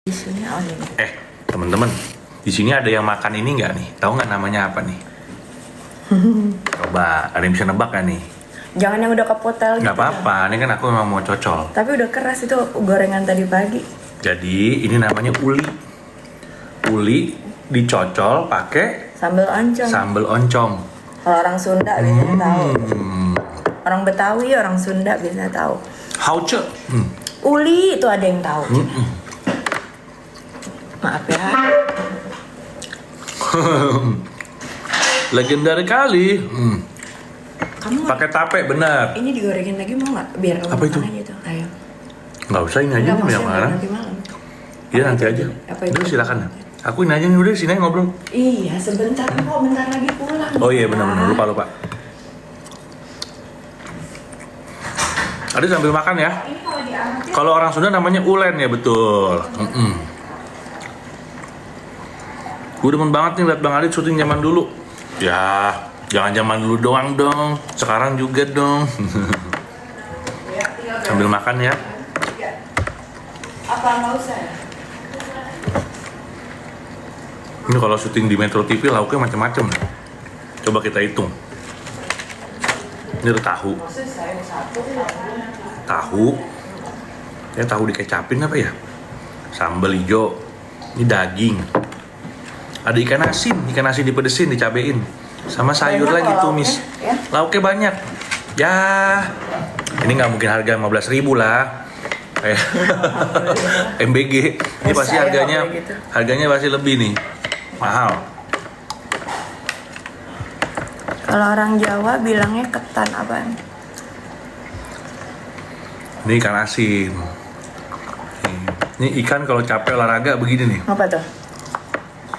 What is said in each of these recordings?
Di sini ini. Teman-teman, di sini ada yang makan ini nggak nih? Tahu nggak namanya apa nih? Coba, ada yang bisa nebak nggak nih? Jangan yang udah kepotel gitu. Nggak apa-apa, ini kan aku memang mau cocol. Tapi udah keras itu gorengan tadi pagi. Jadi ini namanya uli. Uli dicocol pakai Sambal oncom. sambal oncom. Kalau orang Sunda biasanya tahu. Orang Betawi, orang Sunda biasanya tahu. Hauce. Uli itu ada yang tahu. Maaf ya. Legendaris kali. Kamu Pakai tape benar. ini digorengin lagi mau nggak? Biar kamu Apa itu? makan aja tuh. Ayo. Nggak usah, ini aja Nggak, nih yang maksudnya mana? nanti malam. Iya nanti aja. Apa itu? Udah silakan. Aku ini aja nih, udah sini aja ngobrol. Iya, sebentar kok, bentar lagi pulang. Oh iya benar-benar lupa. Ada sambil makan ya. Ini kalau diangetin Kalau orang Sunda namanya ulen ya, betul. Gue demen banget nih liat Bang Adit syuting zaman dulu. Ya, jangan zaman dulu doang dong. Sekarang juga dong. Sambil makan ya. apa nggak usah ya? Ini kalau syuting di Metro TV lauknya macam-macam. Coba kita hitung. Ini ada tahu. Tahu. Ya tahu dikecapin apa ya? Sambal hijau. Ini daging. Ada ikan asin dipedesin, dicabein. Sama sayur Banyak lagi kok tumis. lauknya, ya. Lauknya banyak. Ya, ini nggak mungkin harga 15.000 lah. Kayak MBG. Ini Terus pasti saya harganya nggak boleh gitu. harganya pasti lebih nih. Mahal. Kalau orang Jawa bilangnya ketan apaan? Ini ikan asin. Ini ikan kalau capek olahraga begini nih. Apa tuh?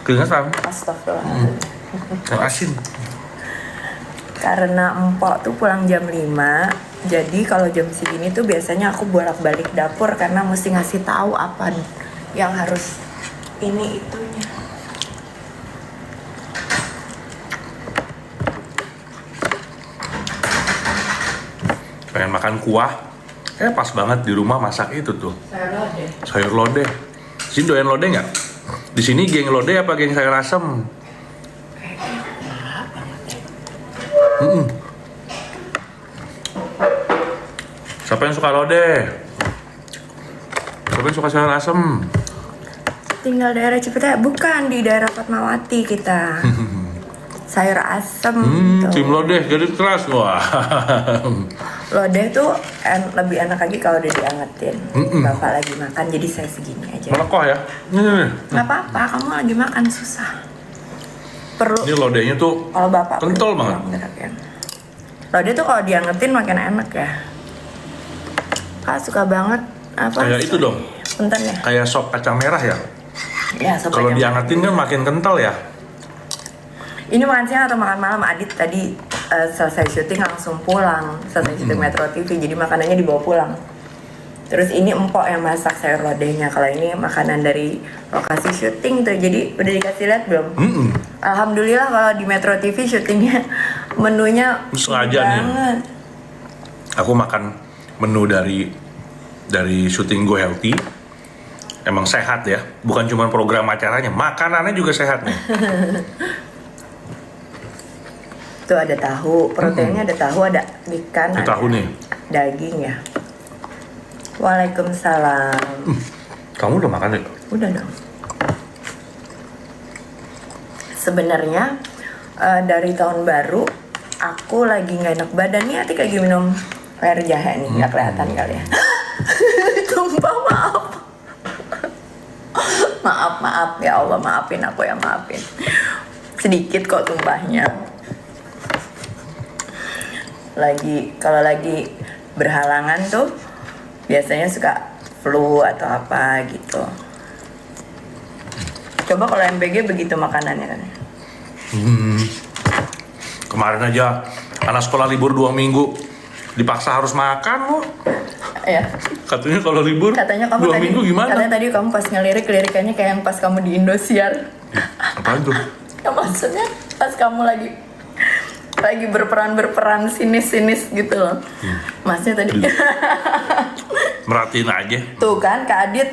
Keringetan. Astagfirullah. Ikan asin. Karena empok tuh pulang jam 5, jadi kalau jam segini tuh biasanya aku bolak-balik dapur karena mesti ngasih tahu apa yang harus ini itunya. Pengen makan kuah. Pas banget di rumah masak itu tuh. Sayur lodeh. Sayur lodeh. Sini doyan lodeh nggak? Di sini geng lodeh apa geng sayur asem? Siapa yang suka lodeh? Siapa yang suka sayur asem? Tinggal daerah Cipete, bukan di daerah Fatmawati kita. Sayur asem gitu. Tim lodeh jadi keras wah. Lodeh tuh lebih enak lagi kalau udah diangetin. Bapak lagi makan jadi saya segini aja. Melekoh ya. Nih. Nggak apa-apa, kamu lagi makan susah. Perlu Ini lodehnya tuh kalau bapak kental perlu banget. gerak ya. Lodeh tuh kalau diangetin makin enak ya. Kak suka banget apa? Kayak itu dong. Bentar ya. Kayak sop kacang merah ya. Ya, sob Kalau kacang diangetin kan makin kental ya. Ini makan siang atau makan malam? Adit tadi selesai syuting langsung pulang. Selesai syuting Metro TV, jadi makanannya dibawa pulang. Terus ini empok yang masak sayur lodehnya. Kalau ini makanan dari lokasi syuting tuh. Jadi udah dikasih lihat belum? Alhamdulillah kalau di Metro TV syutingnya menunya Sengaja nih. banget. Aku makan menu dari syuting Go Healthy. Emang sehat ya, bukan cuma program acaranya, makanannya juga sehat nih. Tuh ada tahu, proteinnya ada tahu, ada ikan, Ada tahu nih. daging ya. Waalaikumsalam. Kamu udah makan ya? Udah dong. Sebenarnya dari tahun baru aku lagi nggak enak badan nih, Atik lagi minum air jahe nih, nggak kelihatan kali ya. Tumpah, maaf ya Allah, maafin aku ya, maafin. Sedikit kok tumpahnya. Kalau lagi berhalangan tuh biasanya suka flu atau apa gitu. Coba kalau MBG begitu makanannya kan. Kemarin aja anak sekolah libur 2 minggu dipaksa harus makan loh. Ya. Katanya kalau libur Katanya kamu 2 tadi, minggu gimana? katanya tadi kamu pas ngelirik lirikannya kayak yang pas kamu di Indosiar. Apaan tuh? Ya maksudnya pas kamu lagi berperan sinis gitu loh. Masnya tadi Merhatiin aja. tuh kan Kak Adit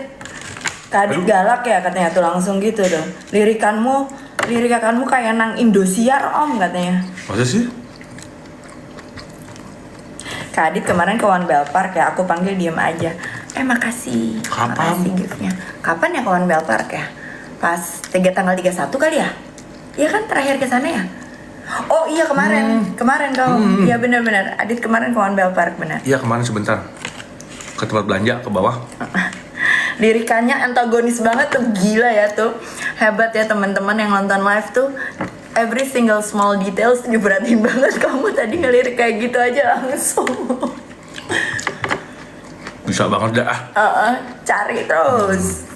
Kak Adit galak ya katanya tuh langsung gitu tuh. Lirikanmu kayak nang Indosiar om katanya. Masa sih? Kak Adit kemarin ke One Bell Park ya, aku panggil diem aja. Makasih. Kapan? Makasih giftnya. Kapan ya ke One Bell Park ya? Pas tanggal 31 kali ya? Iya kan terakhir ke sana ya? Oh iya kemarin kamu. Iya benar-benar. Adit kemarin ke One Bell Park benar. Iya kemarin sebentar. Ke tempat belanja ke bawah. Lirikannya antagonis banget tuh, gila ya tuh. Hebat ya teman-teman yang nonton live tuh. Every single small details diperhatiin banget. Kamu tadi ngelirik kayak gitu aja langsung. Bisa banget dah. Cari terus.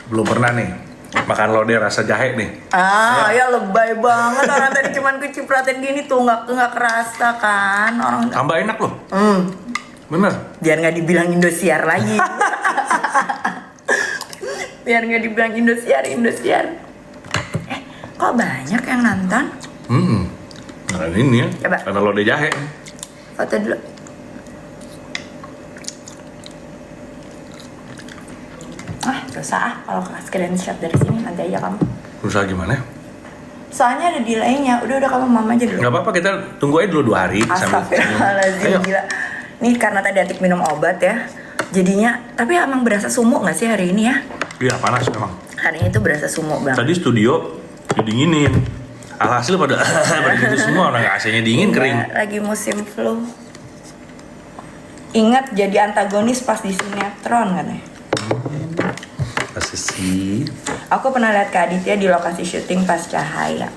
Belum pernah nih makan lodeh rasa jahe nih. Ya lebay banget orang tadi cuman kecipratin gini tuh nggak kerasa kan orang. Tambah enak loh. Bener. Biar nggak dibilang Indosiar lagi. Biar nggak dibilang Indosiar. Kok banyak yang nonton? Nah ini ya. Coba. Karena lodeh jahe. Foto dulu. Dosa kalau screenshot dari sini nanti aja kamu. Berusaha gimana? Soalnya ada delaynya. Udah kamu mama aja dulu. Gak apa-apa, kita tunggu aja dulu 2 hari. Astagfirullahaladzim, gila. Nih karena tadi Atik minum obat ya, jadinya, tapi emang berasa sumuk gak sih hari ini ya? Iya panas memang. Hari ini tuh berasa sumuk banget. Tadi studio didinginin. Alhasil pada gitu semua, orang AC-nya dingin kering. Lagi musim flu. Ingat jadi antagonis pas di sinetron katanya. Pasti sih. Aku pernah lihat Kak Aditya di lokasi syuting pas Cahaya.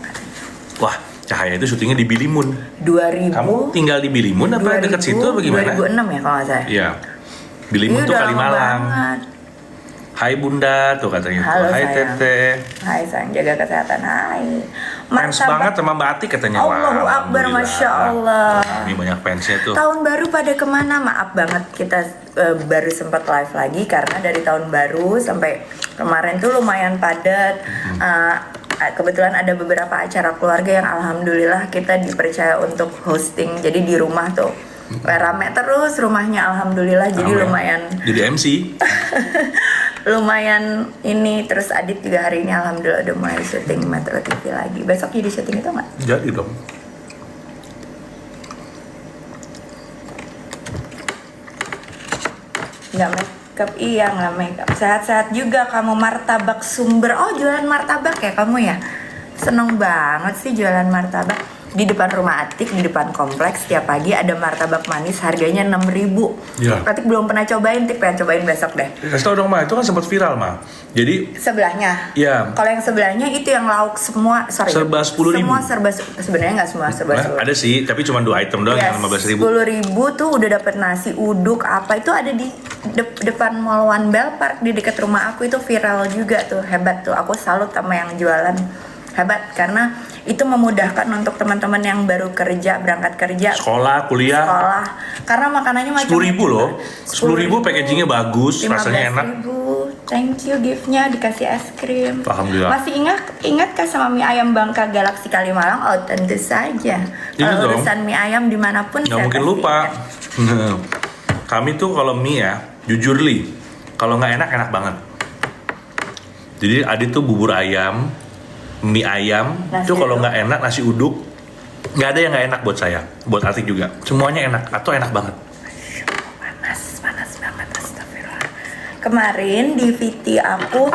Wah, Cahaya itu syutingnya di Bilimun. 2000. Kamu tinggal di Bilimun apa dekat situ apa gimana? 2006 ya kalau nggak salah. Iya. Bilimun tuh Kalimalang. Hai Bunda tuh katanya. Halo, Hai sayang. Teteh. Hai sayang, jaga kesehatan. Hai. Fans banget sama Mbak Atik katanya. Allahu Wah, Akbar, alhamdulillah. Masya Allah. Ini banyak fansnya tuh. Tahun baru pada kemana? Maaf banget kita baru sempat live lagi karena dari tahun baru sampai kemarin tuh lumayan padat. Kebetulan ada beberapa acara keluarga yang alhamdulillah kita dipercaya untuk hosting. Jadi di rumah tuh rame terus rumahnya alhamdulillah. Jadi Rame. lumayan. Jadi MC. Lumayan ini. Terus Adit juga hari ini alhamdulillah udah mulai syuting Metro TV lagi. Besok jadi syuting itu nggak? Jadi dong. Nggak makeup, iya nggak makeup. Sehat-sehat juga kamu. Martabak Sumber. Oh jualan martabak ya kamu ya? Seneng banget sih jualan martabak. Di depan rumah Atik, di depan kompleks, setiap pagi ada martabak manis harganya 6.000. Iya. Atik belum pernah cobain, Tik pengen cobain besok deh. Kasih tau dong Ma, itu kan sempat viral Ma. Jadi Sebelahnya. Iya. Kalau yang sebelahnya itu yang lauk semua, sorry. Serba 10.000. Semua serba, sebenarnya nggak semua serba 10.000. Ada sih, tapi cuma 2 item doang yang 15.000. 10.000 tuh udah dapet nasi uduk apa itu ada di depan Mall One Bell Park di dekat rumah aku. Itu viral juga tuh, hebat tuh. Aku salut sama yang jualan, hebat karena itu memudahkan untuk teman-teman yang baru kerja, berangkat kerja, Sekolah, kuliah. karena makanannya macam 10.000 loh. 10.000 packagingnya bagus, rasanya enak. 15.000. Thank you giftnya dikasih es krim. Alhamdulillah. Masih ingat kan sama mie ayam Bangka Galaksi Kalimalang? Oh tentu saja. Itu Kalau dong. urusan mie ayam dimanapun Nggak saya mungkin pasti lupa. ingat. Kami tuh kalau mie ya, jujur Li, kalau nggak enak, enak banget. Jadi Adit tuh bubur ayam, mie ayam, Nasi itu kalau uduk. nggak enak nasi uduk, nggak ada yang nggak enak buat saya, buat Atik juga. Semuanya enak, atau enak banget. Panas banget, astagfirullah. Kemarin di VT aku,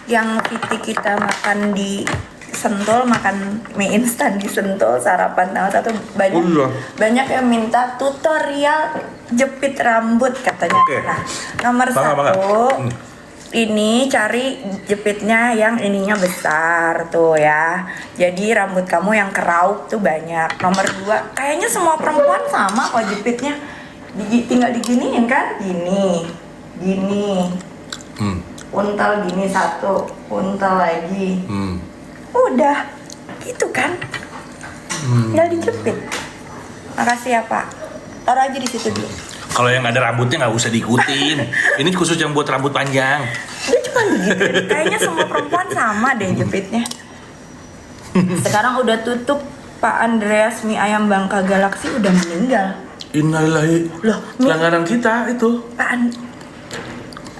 yang VT kita makan di Sentul, makan mie instan di Sentul, sarapan tanggal 1 banyak. Oh iya. Banyak yang minta tutorial jepit rambut katanya. Oke. Nah, nomor Bangga. 1 ini cari jepitnya yang ininya besar tuh ya. Jadi rambut kamu yang kerauk tuh banyak. Nomor 2, kayaknya semua perempuan sama kok jepitnya. Tinggal diginiin kan? Gini. Untal gini satu, untal lagi. Udah. Gitu kan? Tinggal dijepit. Makasih ya, Pak. Taruh aja di situ dulu. Kalau yang nggak ada rambutnya nggak usah diikutin. Ini khusus yang buat rambut panjang. Dia cuma gitu. Kayaknya semua perempuan sama deh jepitnya. Sekarang udah tutup. Pak Andreas mie ayam Bangka Galaksi udah meninggal. Innalillahi. Loh, Langganan kita itu. Pak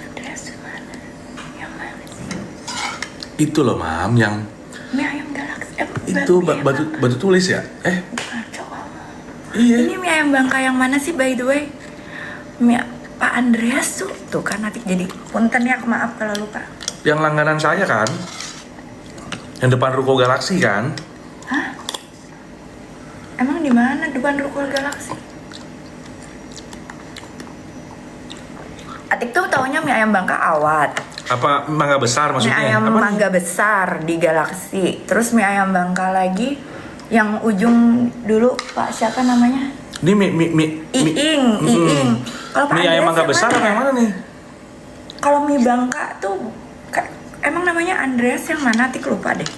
Andreas mana? Itu loh mam, yang Mie ayam galaksi. itu batu tulis ya? Kacau. Iya. Ini mie ayam Bangka yang mana sih by the way? Mie Pak Andreas tuh kan nanti jadi punten ya, maaf kalau lupa. Yang langganan saya kan? Yang depan Ruko Galaksi kan? Hah? Emang di mana depan Ruko Galaksi? Atik tuh taunya mie ayam Bangka Awat. Apa mangga besar Mie maksudnya? ayam Apa nih? mangga besar di Galaksi. Terus mie ayam Bangka lagi yang ujung dulu Pak siapa namanya? Ini mie Iing. Kalau Pak mie ayam Andreas mangga yang besar mana apa ya? yang mana nih? Kalau mie Bangka tuh emang namanya Andreas yang mana? Tik lupa deh.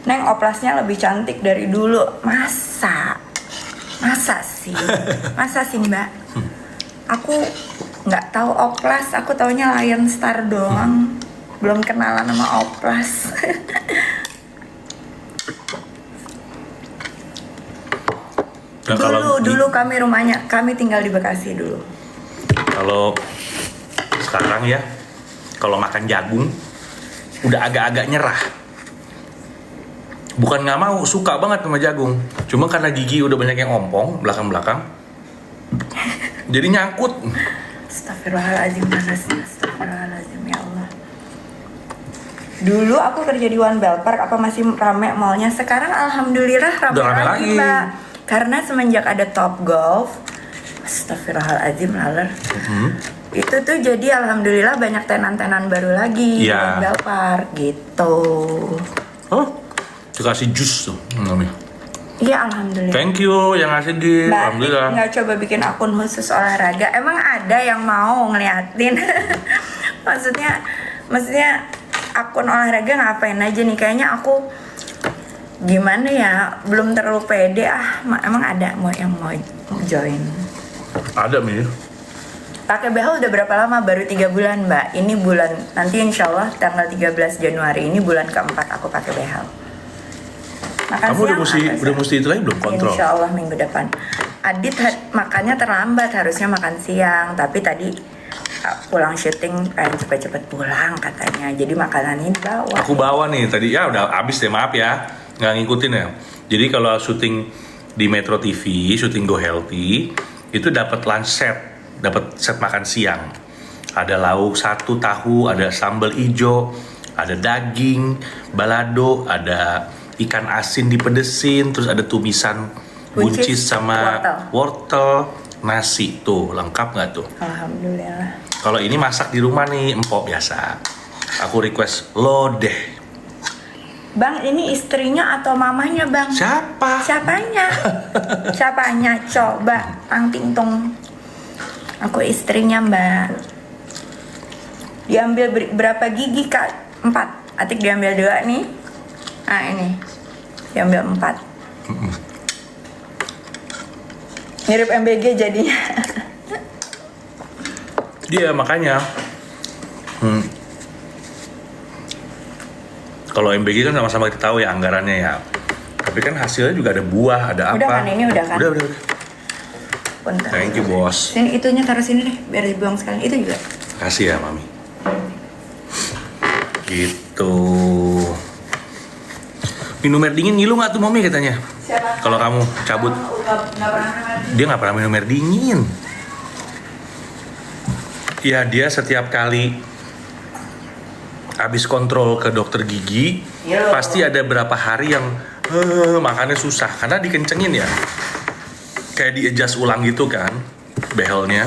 Neng oplasnya lebih cantik dari dulu. Masa sih? Masa sih Mbak? Aku nggak tahu oplas, aku taunya Lion Star doang. Belum kenalan sama oplas. Nah, dulu kami rumahnya, kami tinggal di Bekasi dulu. Kalau sekarang ya, kalau makan jagung udah agak-agak nyerah. Bukan nggak mau, suka banget sama jagung. Cuma karena gigi udah banyak yang ompong belakang-belakang, jadi nyangkut. Astagfirullahaladzim, panasnya. Astagfirullahaladzim, ya Allah. Dulu aku kerja di One Bell Park, apa masih rame mallnya? Sekarang alhamdulillah rame, Udah rame lagi, lagi. Mbak. Karena semenjak ada Top Golf, astagfirullahaladzim, laler. Itu tuh jadi alhamdulillah banyak tenan-tenan baru lagi di Iya. One Bell Park gitu. Oh, dikasih jus tuh namanya. Iya, alhamdulillah. Thank you yang ngasih di. Mbak, Alhamdulillah. nggak coba bikin akun khusus olahraga? Emang ada yang mau ngeliatin? maksudnya akun olahraga ngapain aja nih? Kayaknya aku gimana ya, belum terlalu pede. Emang ada yang mau join? Ada Mir. Pakai behel udah berapa lama? Baru 3 bulan Mbak. Ini bulan nanti insya Allah tanggal 13 Januari ini bulan keempat aku pakai behel. Makan Kamu udah siang, mesti itu lagi belum kontrol? Insya Allah minggu depan. Adit makannya terlambat, harusnya makan siang. Tapi tadi pulang syuting pengen cepet-cepet pulang katanya. Jadi makanannya dibawa. Aku bawa nih tadi ya udah habis deh, maaf ya nggak ngikutin ya. Jadi kalau syuting di Metro TV, syuting Go Healthy itu dapat lunch set, dapat set makan siang. Ada lauk 1 tahu, ada sambal ijo, ada daging, balado, ada ikan asin dipedesin, terus ada tumisan buncis sama wortel, nasi tuh lengkap nggak tuh? Alhamdulillah. Kalau ini masak di rumah nih, empok biasa. Aku request lodeh. Bang, ini istrinya atau mamanya Bang? Siapa? Siapanya? Siapanya? Coba, Ang Ting Tong. Aku istrinya Mbak. Diambil berapa gigi Kak? 4. Atik diambil 2 nih. Nah ini, diambil 4. Mirip MBG jadinya. Dia makanya. Kalau MBG kan sama-sama kita tahu ya anggarannya ya. Tapi kan hasilnya juga ada buah, ada Udah apa? kan, ini udah kan? Udah. Bentar. Thank you bos. Sini itunya taruh sini deh, biar dibuang sekalian. Itu juga. Kasih ya mami. Gitu. Minum air dingin ngilu nggak tuh mami katanya? Siapa? Kalau kamu cabut, Nggak pernah dengar. dia nggak pernah minum air dingin. Ya dia setiap kali habis kontrol ke dokter gigi, Yo. pasti ada berapa hari yang makannya susah karena dikencengin ya. Kayak di-adjust ulang gitu kan, behelnya.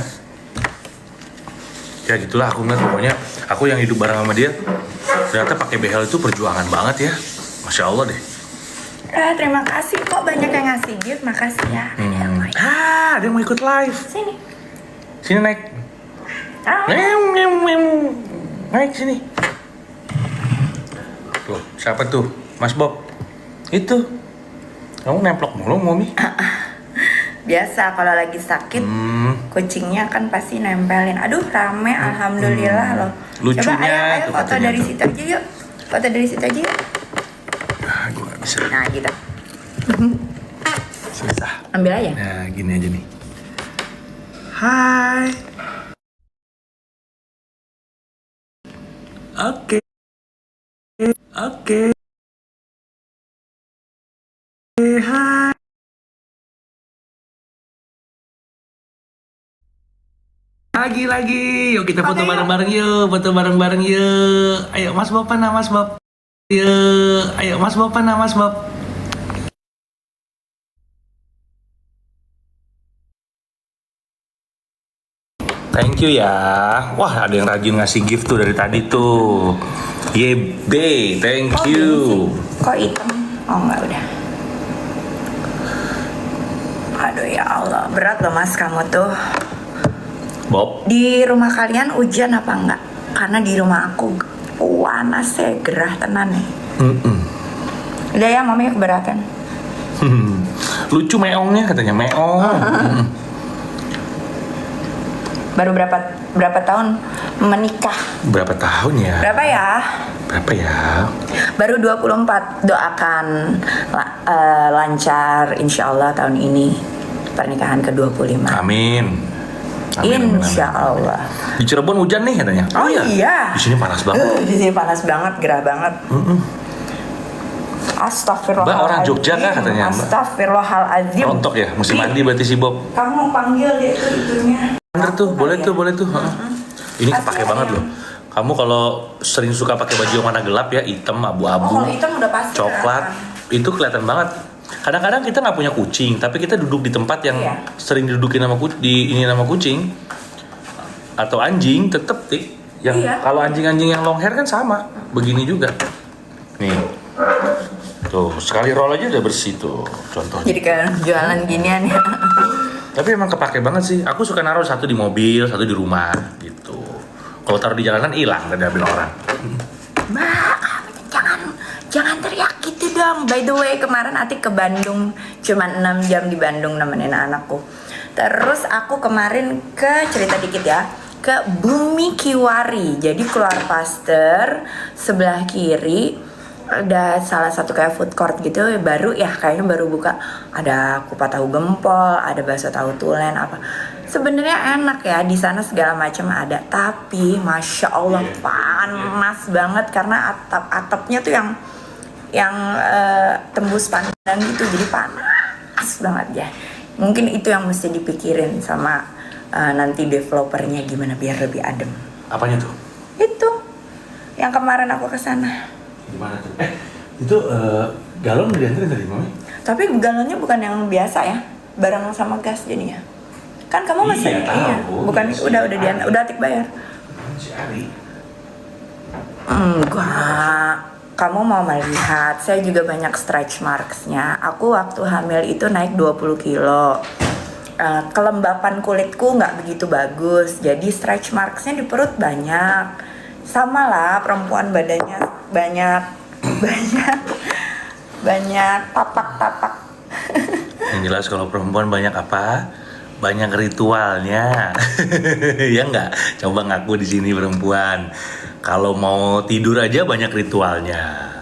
Ya gitulah aku ngeliat pokoknya. Aku yang hidup bareng sama dia, ternyata pakai behel itu perjuangan banget ya. Masya Allah deh. Terima kasih, kok banyak yang ngasih gift, makasih ya. Ada yang mau. Ada yang mau ikut live. Sini. Sini naik. Ah. Naik sini. Tuh, siapa tuh? Mas Bob. Itu. Kamu nemplok mulu, Mami. Biasa kalau lagi sakit, kucingnya kan pasti nempelin. Aduh, rame, alhamdulillah loh. Lucunya Coba ayo tuh foto katanya dari tuh. situ aja yuk. Foto dari situ aja yuk. Gue gak bisa. Nah, gitu. Susah. Ambil aja. Nah, gini aja nih. Hai. Oke. Oke. Hai. Lagi. Yuk kita foto Oke, yuk. bareng-bareng yuk. Foto bareng-bareng yuk. Ayo Mas Bob mana Mas Bob? Yuk. Ayo Mas Bob mana Mas Bob? Thank you ya. Wah, ada yang rajin ngasih gift tuh dari tadi tuh. Yebe, thank Kok you. gini sih? Kok hitam? Oh enggak udah. Aduh ya Allah, berat loh mas kamu tuh. Bob, Di rumah kalian hujan apa enggak? Karena di rumah aku panas ya, gerah tenan nih. Udah ya, mami keberatan. lucu meongnya katanya meong. Baru berapa tahun menikah? Berapa tahun ya? Berapa ya? Berapa ya? Baru 24. Doakan lancar insya Allah tahun ini pernikahan ke-25. Amin. Insya Allah. Di Cirebon hujan nih katanya. Oh iya. Di sini panas banget. Di sini panas banget, gerah banget. Astagfirullahaladzim. Mbak orang Jogja kah katanya, Mbak? Astagfirullahaladzim. Rontok ya, mesti mandi berarti si Bob. Kamu panggil dia itu itunya. Bener tuh, boleh tuh. Ini kepake Pasti banget ada. loh. Kamu kalau sering suka pakai baju yang warna gelap ya, hitam, Oh, abu-abu, kalau hitam udah pasti coklat, kelihatan. itu kelihatan banget. Kadang-kadang kita nggak punya kucing, tapi kita duduk di tempat yang Iya. sering didudukin sama kucing atau anjing, tetep tik. Yang Iya. kalau anjing-anjing yang long hair kan sama, begini juga. Nih, tuh sekali roll aja udah bersih tuh, contohnya. Jadi kayak jualan ginian ya. Tapi emang kepake banget sih. Aku suka naruh satu di mobil, satu di rumah gitu. Kalau taruh di jalanan hilang, gak diambil orang. Mbak, jangan teriak gitu dong. By the way, kemarin Atik ke Bandung, cuma 6 jam di Bandung nemenin anakku. Terus aku kemarin cerita dikit ya, ke Bumi Kiwari. Jadi keluar Pasteur, sebelah kiri ada salah satu kayak food court gitu, baru ya kayaknya baru buka. Ada kupat tahu gempol, ada bakso tahu tulen apa. Sebenarnya enak ya, di sana segala macam ada, tapi masya Allah panas banget karena atapnya tuh yang tembus pandang gitu, jadi panas banget ya. Mungkin itu yang mesti dipikirin sama nanti developernya gimana biar lebih adem. Apanya tuh? Itu yang kemarin aku kesana. Gimana tuh? Itu galon udah dianterin tadi, Mami? Tapi galonnya bukan yang biasa ya, bareng sama gas jadinya. Kan kamu masih tahu. bukan Si udah Ari. udah Atik bayar. Si Ari. Enggak. Kamu mau melihat, saya juga banyak stretch marks-nya. Aku waktu hamil itu naik 20 kilo. Kelembapan kulitku nggak begitu bagus, jadi stretch marks-nya di perut banyak. Sama lah, perempuan badannya banyak tapak-tapak. Yang jelas kalau perempuan banyak apa? Banyak ritualnya. Ya nggak? Coba ngaku di sini perempuan. Kalau mau tidur aja banyak ritualnya.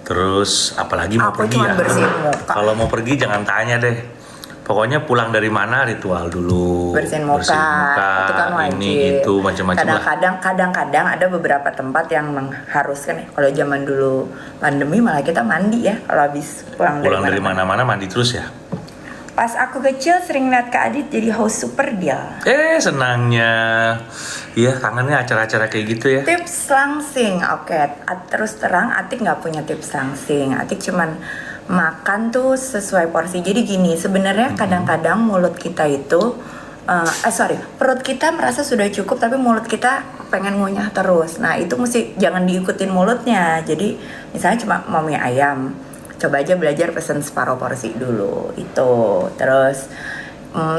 Terus apalagi mau Aku pergi cuma ya? bersihin muka. Kalau mau pergi jangan tanya deh. Pokoknya pulang dari mana ritual dulu. Bersihin muka, itu kan wajib. Ini itu macam-macam lah. Kadang-kadang ada beberapa tempat yang mengharuskan ya. Kalau zaman dulu pandemi malah kita mandi ya kalau habis pulang Pulang dari mana-mana mandi terus ya. Pas aku kecil sering lihat Kak Adit jadi host Super Deal. Senangnya. Iya, kangennya acara-acara kayak gitu ya. Tips langsing, oke. Terus terang, Atik nggak punya tips langsing. Atik cuman makan tuh sesuai porsi. Jadi gini, sebenarnya kadang-kadang mulut kita itu, perut kita merasa sudah cukup, tapi mulut kita pengen ngunyah terus. Nah itu mesti jangan diikutin mulutnya. Jadi misalnya cuma mau mie ayam, coba aja belajar pesen separuh porsi dulu itu. Terus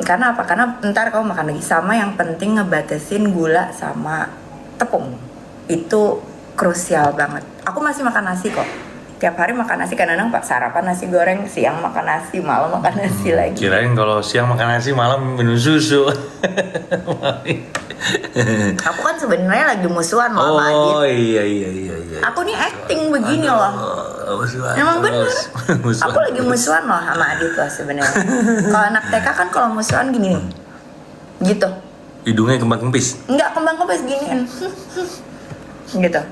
karena apa? Karena ntar kamu makan lagi. Sama yang penting ngebatasin gula sama tepung. Itu krusial banget. Aku masih makan nasi kok. Tiap hari makan nasi, kadang-kadang Pak sarapan nasi goreng, siang makan nasi, malam makan nasi lagi. Kirain kalau siang makan nasi, malam minum susu. Aku kan sebenarnya lagi musuhan loh sama Adit. Oh iya. Aku nih acting begini loh. Emang bener. Aku lagi musuhan loh sama Adit loh sebenarnya. Kalau anak TK kan kalau musuhan gini nih. Gitu. Hidungnya kembang kempis. Enggak kembang kempes giniin. gitu.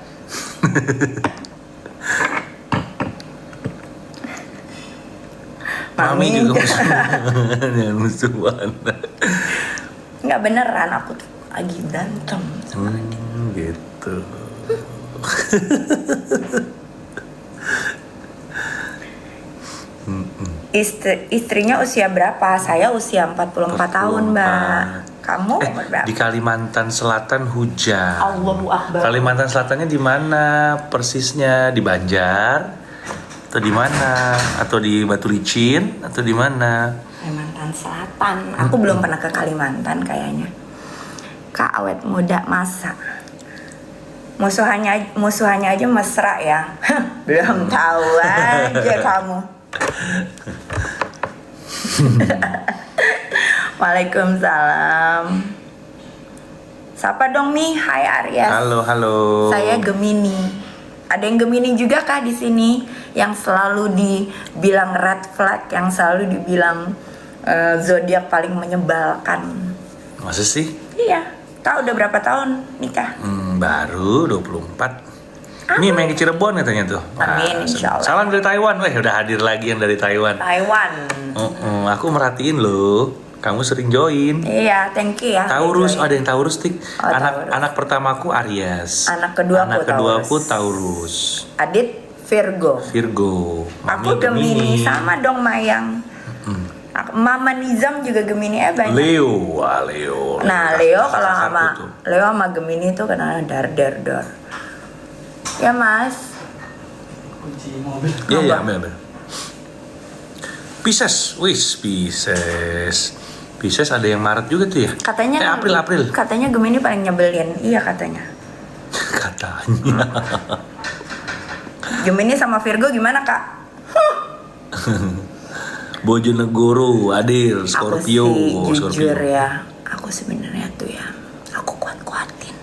Mami juga musuhan. Jangan musuhan. Nggak beneran, aku tuh lagi berantem sama dia. Gitu. Istrinya usia berapa? Saya usia 44 tahun, Mbak. Kamu umur berapa? Di Kalimantan Selatan hujan. Allahu Akbar. Kalimantan Selatannya di mana persisnya? Di Banjar atau di mana? Atau di Batu Licin atau di mana? Kalimantan Selatan. Aku belum pernah ke Kalimantan kayaknya. Kak awet muda masa. Musuhannya aja mesra ya. Belum tahu aja kamu. Waalaikumsalam. Sapa dong Mi, hai Aries. Halo. Saya Gemini. Ada yang Gemini juga kah di sini? Yang selalu dibilang red flag, yang selalu dibilang zodiak paling menyebalkan. Masa sih? Iya. Kak udah berapa tahun nikah? Baru 24. Ini main ke Cirebon katanya tuh. Amin, insya Allah. Salam dari Taiwan. Udah hadir lagi yang dari Taiwan. Taiwan. Aku merhatiin loh. Kamu sering join. Iya, thank you ya. Taurus, ada yang Taurus, Tik. Oh, Taurus. Anak pertamaku Aries. Anak keduaku Taurus. Adit Virgo. Mami Aku Gemini, sama dong Mayang. Mama Nizam juga Gemini banyak. Leo. Nah, Leo kalau Kakakku sama tuh. Leo sama Gemini tuh kenal dar. Ya, Mas. Kunci mobil. Iya, ambil. Pisces. Pisces ada yang Maret juga tuh ya? Katanya April. Katanya Gemini paling nyebelin. Iya katanya. Katanya. Gemini sama Virgo gimana, Kak? Bojonegoro, Adil, Scorpio. Aku sih jujur Scorpio. ya, aku sebenarnya tuh ya, aku kuat-kuatin.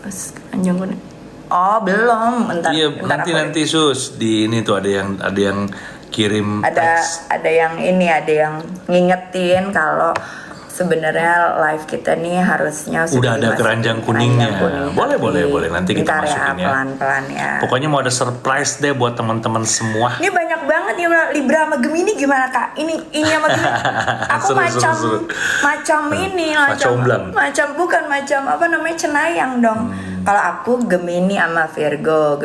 Terus anjing gue. Oh belum, entar. Iya, entar aku- nanti Sus di ini tuh ada yang kirim teks. ada yang ngingetin kalau sebenarnya live kita nih harusnya Udah ada keranjang kuningnya. Boleh. Nanti kita Ntar masukin ya. pelan-pelan ya. Pokoknya mau ada surprise deh buat teman-teman semua. Ini banyak banget ya Libra sama Gemini gimana Kak? Ini sama Gemini. Aku Seru. macam ini Macomblang. macam apa namanya cenayang dong. Kalau aku Gemini sama Virgo,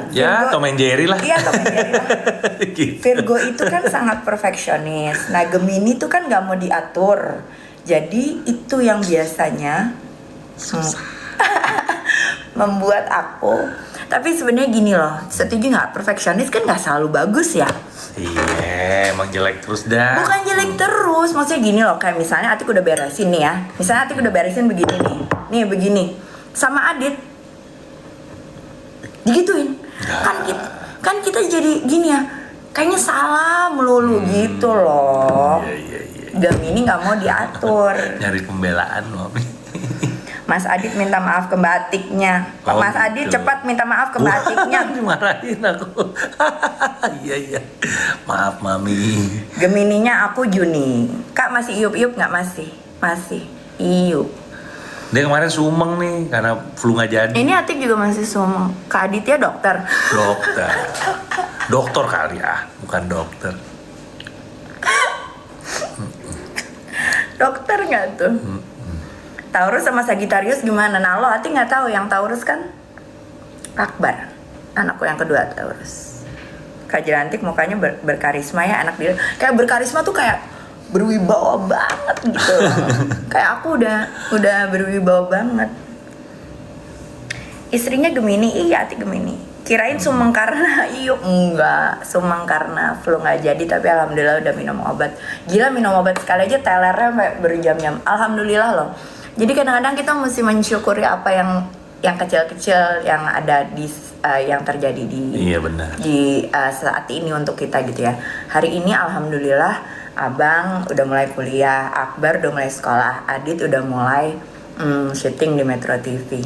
Ya, Tom and Jerry lah. Iya, Tom and Jerry lah. Gitu. Virgo itu kan sangat perfeksionis. Nah, Gemini itu kan nggak mau diatur. Jadi itu yang biasanya membuat aku. Tapi sebenarnya gini loh, setuju nggak? Perfeksionis kan nggak selalu bagus ya. Iya, emang jelek terus dah. Bukan jelek terus, maksudnya gini loh. Kayak misalnya Atik udah beresin nih ya. Misalnya Atik udah beresin begini nih. Nih begini. Sama Adit digituin. Kan kita jadi gini ya. Kayaknya salah melulu gitu loh. Iya. Gemini nggak mau diatur. Nyari pembelaan, Mami. Mas Adit minta maaf ke Mbak Atiknya. Oh, Mas Adit gitu. cepat minta maaf ke Mbak Atiknya. Dimarahin aku. Iya. Maaf, Mami. Gemininya aku Juni. Kak masih iup nggak masih? Masih iup. Dia kemarin sumeng nih karena flu nggak jadi. Ini Atik juga masih sumeng. Kak Aditya dokter. Dokter kali ya, bukan dokter. Dokter nggak tuh? Taurus sama Sagittarius gimana? Nah lo Atik nggak tahu yang Taurus kan Akbar, anakku yang kedua Taurus. Kak Jelantik mukanya berkarisma ya anak dia. Kayak berkarisma tuh kayak berwibawa banget gitu. Kayak aku udah berwibawa banget. Istrinya Gemini, iya Atik Gemini. Kirain sumeng karena iup, enggak. Sumeng karena flu nggak jadi, tapi alhamdulillah udah minum obat. Gila minum obat sekali aja telernya sampai berjam-jam. Alhamdulillah loh. Jadi kadang-kadang kita mesti mensyukuri apa yang kecil-kecil yang ada di yang terjadi di Iya benar. di saat ini untuk kita gitu ya. Hari ini alhamdulillah Abang udah mulai kuliah, Akbar udah mulai sekolah, Adit udah mulai syuting di Metro TV.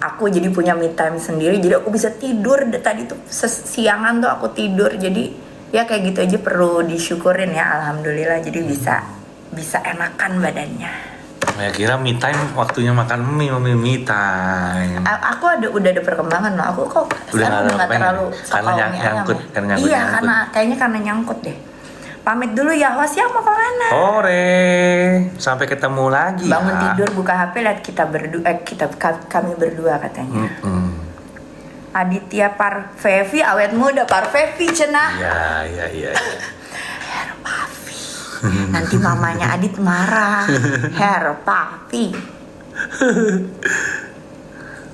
Aku jadi punya me time sendiri, jadi aku bisa tidur. Tadi tuh siangan tuh aku tidur, jadi ya kayak gitu aja perlu disyukurin ya, alhamdulillah. Jadi bisa enakan badannya. Ya kira me time waktunya makan mie time. Aku udah ada perkembangan loh. Aku kok Udah sekarang nggak nggak pengen. terlalu Karena suka mie nyangkut, ayam ya. karena nyangkut, Iya, nyangkut. kayaknya karena nyangkut deh. Pamit dulu ya, host yang mau kemana? Sore, sampai ketemu lagi. Bangun ya. tidur, buka HP, lihat kita berdua, kami berdua katanya. Aditya Parvevi, awet muda Parvevi cenah. Iya. Hair Pavi. Nanti mamanya Adit marah. Hair Pavi.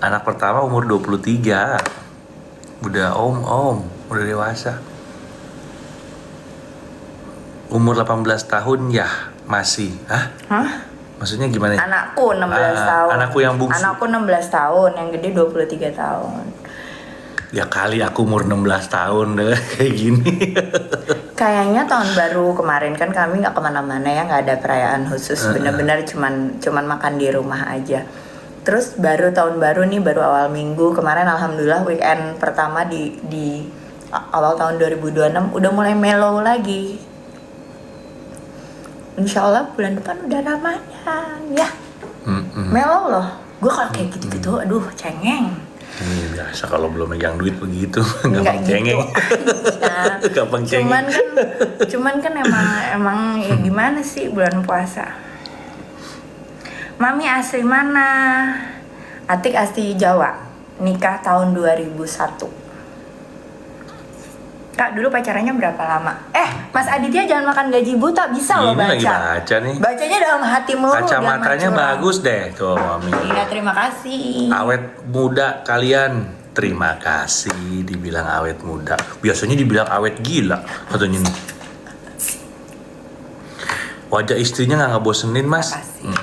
Anak pertama umur 23. Udah om, udah dewasa. Umur 18 tahun ya masih. Hah? Maksudnya gimana? Anakku 16 tahun. Anakku yang bungsu. Anakku 16 tahun, yang gede 23 tahun. Ya kali aku umur 16 tahun deh kayak gini. Kayaknya tahun baru kemarin kan kami nggak kemana-mana ya, nggak ada perayaan khusus, bener-bener cuman makan di rumah aja. Terus baru tahun baru nih, baru awal minggu kemarin, alhamdulillah weekend pertama di awal tahun 2026 udah mulai mellow lagi. Insya Allah bulan depan udah Ramadan ya. Mellow loh. Gue kalau kayak gitu-gitu, aduh cengeng. Ini biasa kalau belum megang duit begitu, Nggak gampang gitu. cengeng. Ya. Gampang cengeng. Cuman kan emang ya gimana sih bulan puasa. Mami asli mana? Atik asli Jawa. Nikah tahun 2001. Kak, dulu pacarannya berapa lama? Mas Aditya jangan makan gaji buta, bisa loh Ini baca. lagi baca nih. Bacanya dalam hati melulu. Kacamatanya jangan curang. bagus deh tuh mami. Iya, terima kasih. Awet muda kalian. Terima kasih dibilang awet muda. Biasanya dibilang awet gila katanya nih. Wajah istrinya nggak ngebosenin mas. Makasih.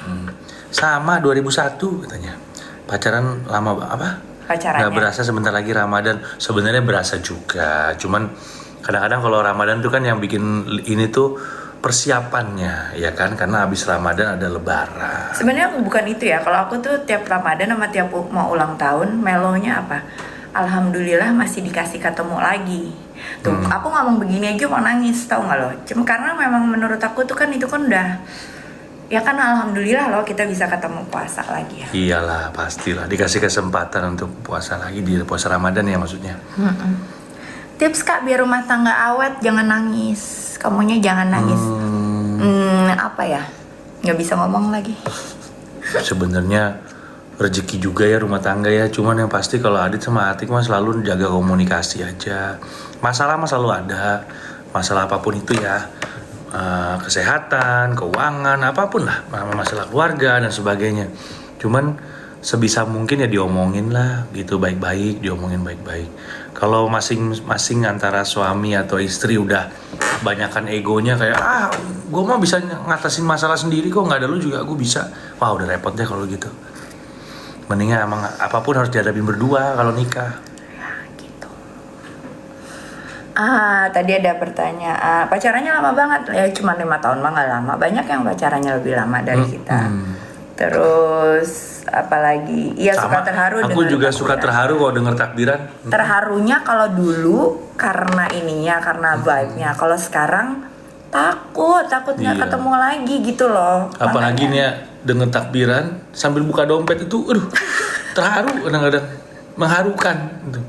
Sama 2001 katanya. Pacaran lama apa? Pacarannya. Nggak berasa sebentar lagi Ramadan. Sebenarnya berasa juga. Cuman kadang-kadang kalau Ramadan tuh kan yang bikin ini tuh persiapannya, ya kan? Karena habis Ramadan ada Lebaran. Sebenarnya bukan itu ya. Kalau aku tuh tiap Ramadan sama tiap mau ulang tahun, melonya apa? Alhamdulillah masih dikasih ketemu lagi. Tuh, aku ngomong begini aja mau nangis, tau nggak lo? Cuma karena memang menurut aku tuh kan itu kan udah, ya kan alhamdulillah loh kita bisa ketemu puasa lagi ya. Iyalah, pastilah dikasih kesempatan untuk puasa lagi di puasa Ramadan ya maksudnya. Tips Kak biar rumah tangga awet, jangan nangis. Kamunya jangan nangis. Apa ya? Nggak bisa ngomong lagi. Sebenarnya rezeki juga ya rumah tangga ya. Cuman yang pasti kalau Adit sama Atik mah selalu jaga komunikasi aja. Masalah mah selalu ada. Masalah apapun itu ya. Kesehatan, keuangan, apapun lah, masalah keluarga dan sebagainya. Cuman sebisa mungkin ya diomongin lah gitu baik-baik, diomongin baik-baik. Kalau masing-masing antara suami atau istri udah banyakkan egonya kayak gue mah bisa ngatasin masalah sendiri kok, nggak ada lu juga gue bisa. Wah udah repot deh kalau gitu. Mendingan emang apapun harus dihadapin berdua kalau nikah. Tadi ada pertanyaan, pacarannya lama banget ya, cuma 5 tahun mah nggak lama. Banyak yang pacarannya lebih lama dari kita. Terus apalagi, iya suka terharu. Aku dengan juga takbiran. suka terharu kalau denger takbiran. Terharunya kalau dulu karena ininya, karena vibe-nya. Kalau sekarang takut nggak Iya. ketemu lagi gitu loh. Apalagi Makanya. nih ya denger takbiran sambil buka dompet itu, terharu kadang-kadang, mengharukan. Gitu.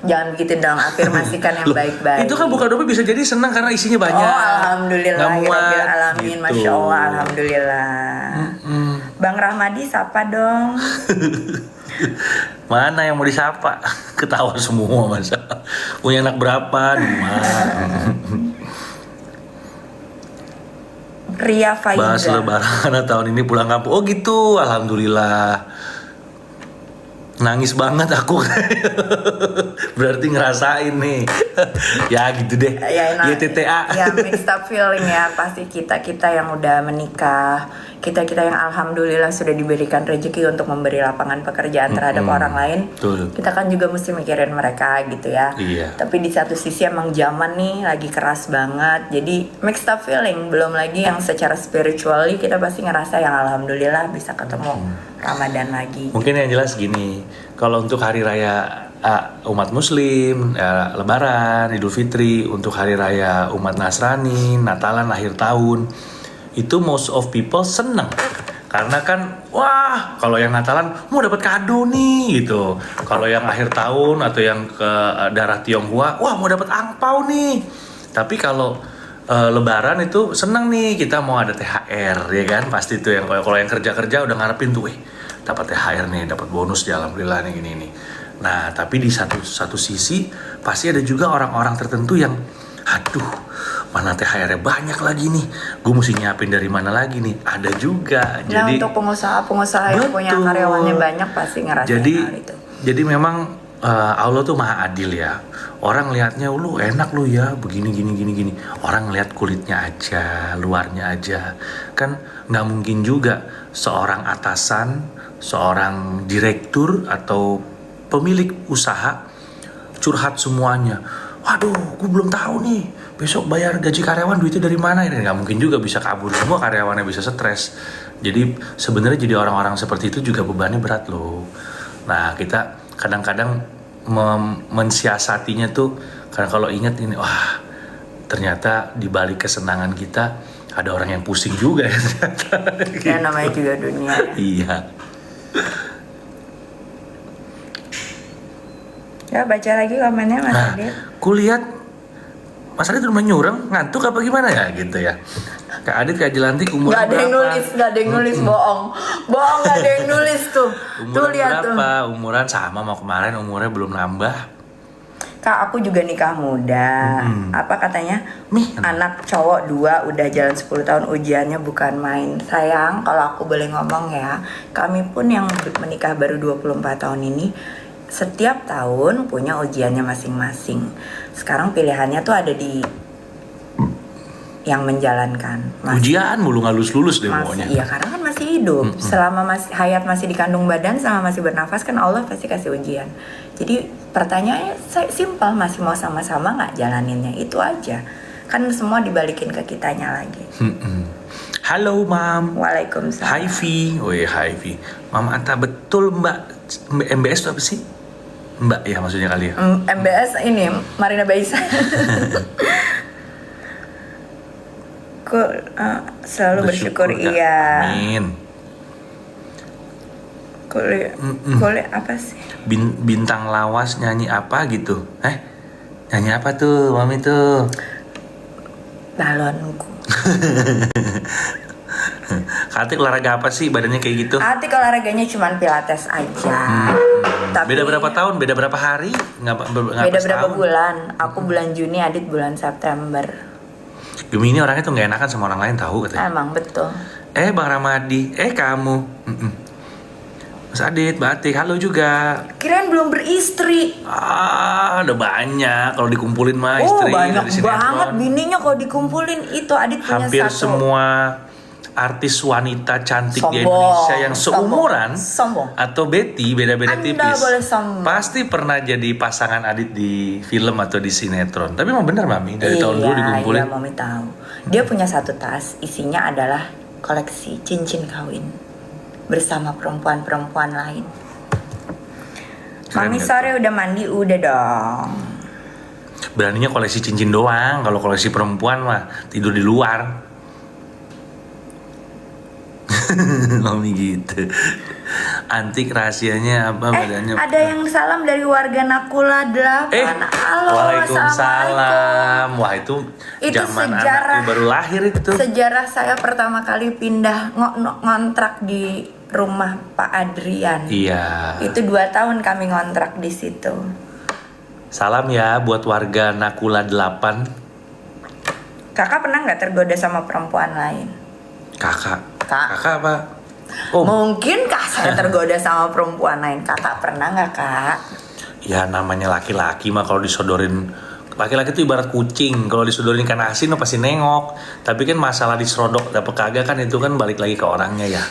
Jangan begitu dong, afirmasikan yang baik-baik. Itu kan buka dompet bisa jadi senang karena isinya banyak. Oh, alhamdulillah, Nggak muat, Rabbil alamin, gitu. masya Allah, alhamdulillah. Bang Rahmadi, sapa dong. Mana yang mau disapa? Ketawa semua masa. Punya anak berapa? 2. Ria Faiza. Bahas lebaran tahun ini pulang kampung. Oh gitu, alhamdulillah. Nangis banget aku. Berarti ngerasain nih. Ya gitu deh. Ya, YTTA. Ya mixed up feeling ya. Pasti kita yang udah menikah, kita yang alhamdulillah sudah diberikan rezeki untuk memberi lapangan pekerjaan terhadap orang lain. Betul. Kita kan juga mesti mikirin mereka gitu ya. Iya. Tapi di satu sisi emang zaman nih lagi keras banget. Jadi mixed up feeling. Belum lagi yang secara spiritually kita pasti ngerasa yang alhamdulillah bisa ketemu Ramadan lagi. Mungkin yang jelas gini, kalau untuk hari raya umat Muslim, Lebaran, Idul Fitri, untuk hari raya umat Nasrani, Natalan, akhir tahun, itu most of people seneng Karena kan, wah, kalau yang Natalan mau dapat kado nih gitu. Kalau yang akhir tahun atau yang ke daerah Tionghoa, wah mau dapat angpau nih. Tapi kalau Lebaran itu seneng nih, kita mau ada THR ya kan, pasti tuh yang kalau yang kerja udah ngarepin tuh, dapat THR nih, dapat bonus ya, alhamdulillah nih gini nih. Nah, tapi di satu sisi pasti ada juga orang-orang tertentu yang, aduh, mana THR-nya banyak lagi nih, gue mesti nyiapin dari mana lagi nih, ada juga. Nah, Jadi untuk pengusaha yang punya betul. karyawannya banyak pasti ngerasain hal itu. Jadi memang Allah tuh maha adil ya. Orang lihatnya lu enak lu ya, begini gini. Orang lihat kulitnya aja, luarnya aja. Kan nggak mungkin juga seorang atasan, seorang direktur atau pemilik usaha curhat semuanya. Waduh, gue belum tahu nih. Besok bayar gaji karyawan duitnya dari mana ini? Nggak mungkin juga bisa kabur semua, karyawannya bisa stres. Jadi sebenarnya jadi orang-orang seperti itu juga bebannya berat loh. Nah, kita kadang-kadang mensiasatinya tuh karena kalau ingat ini, wah ternyata di balik kesenangan kita ada orang yang pusing juga ya ternyata. Ya namanya juga dunia ya. Iya. Ya baca lagi komennya Mas Adit. Kulihat Mas Adit rumah nyurang, ngantuk apa gimana ya gitu ya. Kak Adit kayak jelantik umur Gak ada yang nulis, bohong, gak ada yang nulis tuh. Umuran Tuh lihat tuh. berapa? Umuran sama mau kemarin, umurnya belum nambah. Kak, aku juga nikah muda. Apa katanya? Mih, Anak cowok 2 udah jalan 10 tahun, ujiannya bukan main. Sayang, kalau aku boleh ngomong ya, kami pun yang menikah baru 24 tahun ini, setiap tahun punya ujiannya masing-masing. Sekarang pilihannya tuh ada di yang menjalankan. ujian mulu nggak lulus deh pokoknya. Iya, karena kan masih hidup. Selama hayat masih dikandung badan, sama masih bernafas kan Allah pasti kasih ujian. Jadi pertanyaannya simpel, masih mau sama-sama nggak jalaninnya, itu aja. Kan semua dibalikin ke kitanya lagi. Halo Mam. Waalaikumsalam. Hai Vi. Oh iya, hai Vi. Mam Anta, betul Mbak, MBS itu apa sih? Mbak ya maksudnya kali ya. MBS ini Marina Baisa. Selalu bersyukur iya. Amin. Kuliah apa sih? Bintang lawas nyanyi apa gitu? Nyanyi apa tuh Mami tuh? Balonku. Katik olahraga apa sih badannya kayak gitu? Atik olahraganya cuma pilates aja. Tapi Beda berapa tahun? Beda berapa hari? Beda berapa bulan? Aku bulan Juni, Adit bulan September. Gemini orangnya tuh nggak enakan sama orang lain tahu katanya. Emang betul. Bang Ramadi, kamu. Mas Adit, Batik, halo juga. Kirain belum beristri. Udah banyak kalau dikumpulin mah istri banyak dari sinetron. banget bininya kalau dikumpulin itu. Adit punya Hampir satu. semua artis wanita cantik di Sombong, Indonesia yang seumuran sombong. atau Betty beda-beda Anda tipis boleh sombong. pasti pernah jadi pasangan Adit di film atau di sinetron. Tapi emang bener Mami dari tahun dulu dikumpulin. Iya, Mami tahu. Dia punya satu tas, isinya adalah koleksi cincin kawin bersama perempuan-perempuan lain. Keren Mami gitu. sore udah mandi, udah dong. Beraninya koleksi cincin doang. Kalau koleksi perempuan mah tidur di luar. Mami gitu. Antik rahasianya apa badannya? Ada yang salam dari warga Nakula 8. Halo, Waalaikumsalam. Wah itu zaman sejarah. anakku baru lahir itu. Sejarah saya pertama kali pindah ngontrak di rumah Pak Adrian. Iya. Itu 2 tahun kami ngontrak di situ. Salam ya buat warga Nakula 8. Kakak pernah nggak tergoda sama perempuan lain? Kakak Kak. apa? Oh, Mungkinkah saya tergoda sama perempuan lain? Kakak pernah nggak, Kak? ya namanya laki-laki mah kalau disodorin, laki-laki itu ibarat kucing, kalau disodorin ikan asin lo pasti nengok. Tapi kan masalah diserodok dapet kagak kan itu kan balik lagi ke orangnya ya.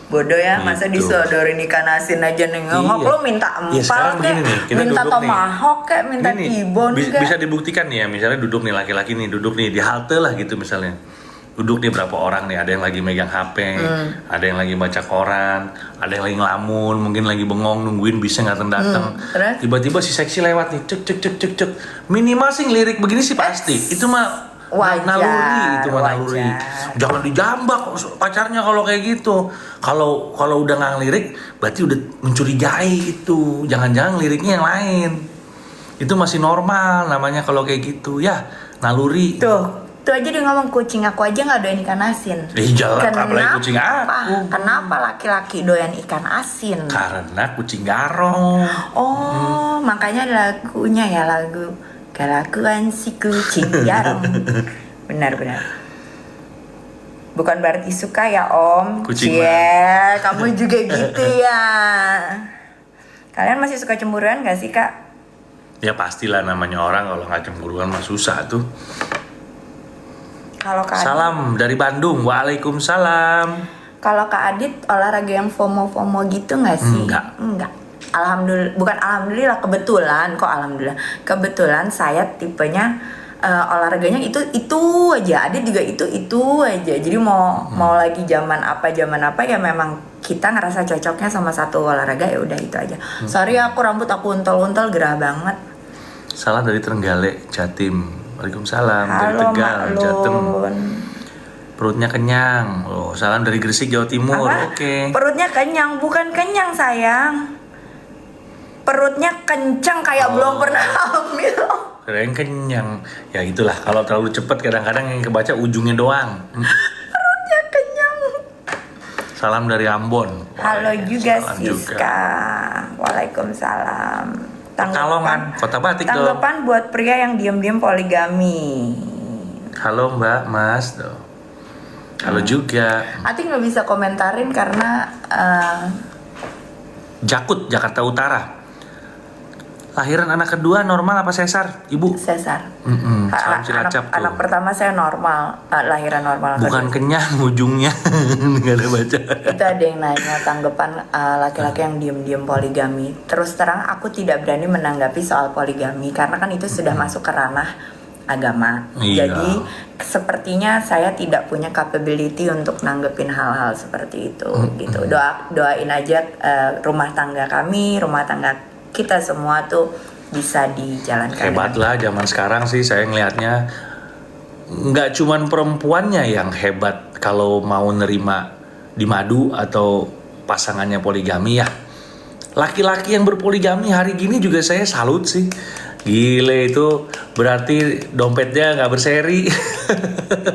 Bodoh ya, masa Gitu. disodorin ikan asin aja nengok. Iya. Lo minta Iya, sekarang empal begini nih, kita minta duduk nih. tomahawk kek, minta Ini tibon kek. bisa dibuktikan nih ya, misalnya duduk nih laki-laki nih, duduk nih di halte lah gitu misalnya. Duduk nih berapa orang nih, ada yang lagi megang HP, ada yang lagi baca koran, ada yang lagi ngelamun, mungkin lagi bengong nungguin bisnya nggak datang. Terus? Tiba-tiba si seksi lewat nih, cek. Minimal sih ngelirik begini sih pasti. Itu mah Wajar, Naluri itu mah naluri. wajar. Jangan dijambak pacarnya kalau kayak gitu. Kalau udah nggak ngelirik, berarti udah mencurigai itu. Jangan-jangan liriknya yang lain. Itu masih normal namanya kalau kayak gitu ya, naluri. Tuh aja dia ngomong kucing aku aja nggak doyan ikan asin. Jelas, apalagi kucing aku. Kenapa laki-laki doyan ikan asin? Karena kucing garong. Oh, makanya lagunya ya lagu kelakuan si kucing garong. Benar. Bukan berarti suka ya Om. Kucing Cie, kamu juga gitu ya. Kalian masih suka cemburuan gak sih Kak? Ya pastilah namanya orang kalau nggak cemburuan mah susah tuh. Kalau Kak Adit, Salam dari Bandung. Waalaikumsalam. kalau Kak Adit olahraga yang FOMO gitu nggak sih? Enggak. Alhamdulillah, bukan alhamdulillah, kebetulan saya tipenya olahraganya itu aja. Adit juga itu aja. Jadi mau lagi zaman apa ya memang kita ngerasa cocoknya sama satu olahraga ya udah itu aja. Sorry aku rambut aku untel gerah banget. Salam dari Trenggalek, Jatim. Waalaikumsalam dari Halo Tegal, Mak Jateng. Lun. Perutnya kenyang. Oh, salam dari Gresik, Jawa Timur. Apa? Oke. Perutnya kenyang, bukan kenyang sayang. Perutnya kencang kayak belum pernah hamil. Keren kenyang. Ya itulah kalau terlalu cepat kadang-kadang yang kebaca ujungnya doang. Perutnya kenyang. Salam dari Ambon. Halo juga Salam Siska. Waalaikumsalam. Pekalongan, Kota Batik dong. Tanggapan buat pria yang diam-diam poligami. Halo Mbak, Mas. Tuh. Halo juga. Ati nggak bisa komentarin karena Jakut, Jakarta Utara. Lahiran anak kedua normal apa sesar, Ibu? sesar. Salam Cilacap tuh. Anak pertama saya normal, lahiran normal. Bukan kenyang ujungnya, nggak ada baca. Itu ada yang nanya tanggapan laki-laki yang diam-diam poligami. Terus terang aku tidak berani menanggapi soal poligami karena kan itu sudah masuk ke ranah agama. Iya. Jadi sepertinya saya tidak punya capability untuk nanggepin hal-hal seperti itu gitu. Doain aja rumah tangga kami, rumah tangga kita semua tuh bisa dijalankan. Hebat lah zaman sekarang sih saya ngelihatnya. Nggak cuman perempuannya yang hebat kalau mau nerima di madu atau pasangannya poligami ya. Laki-laki yang berpoligami hari gini juga saya salut sih. Gile itu berarti dompetnya nggak berseri.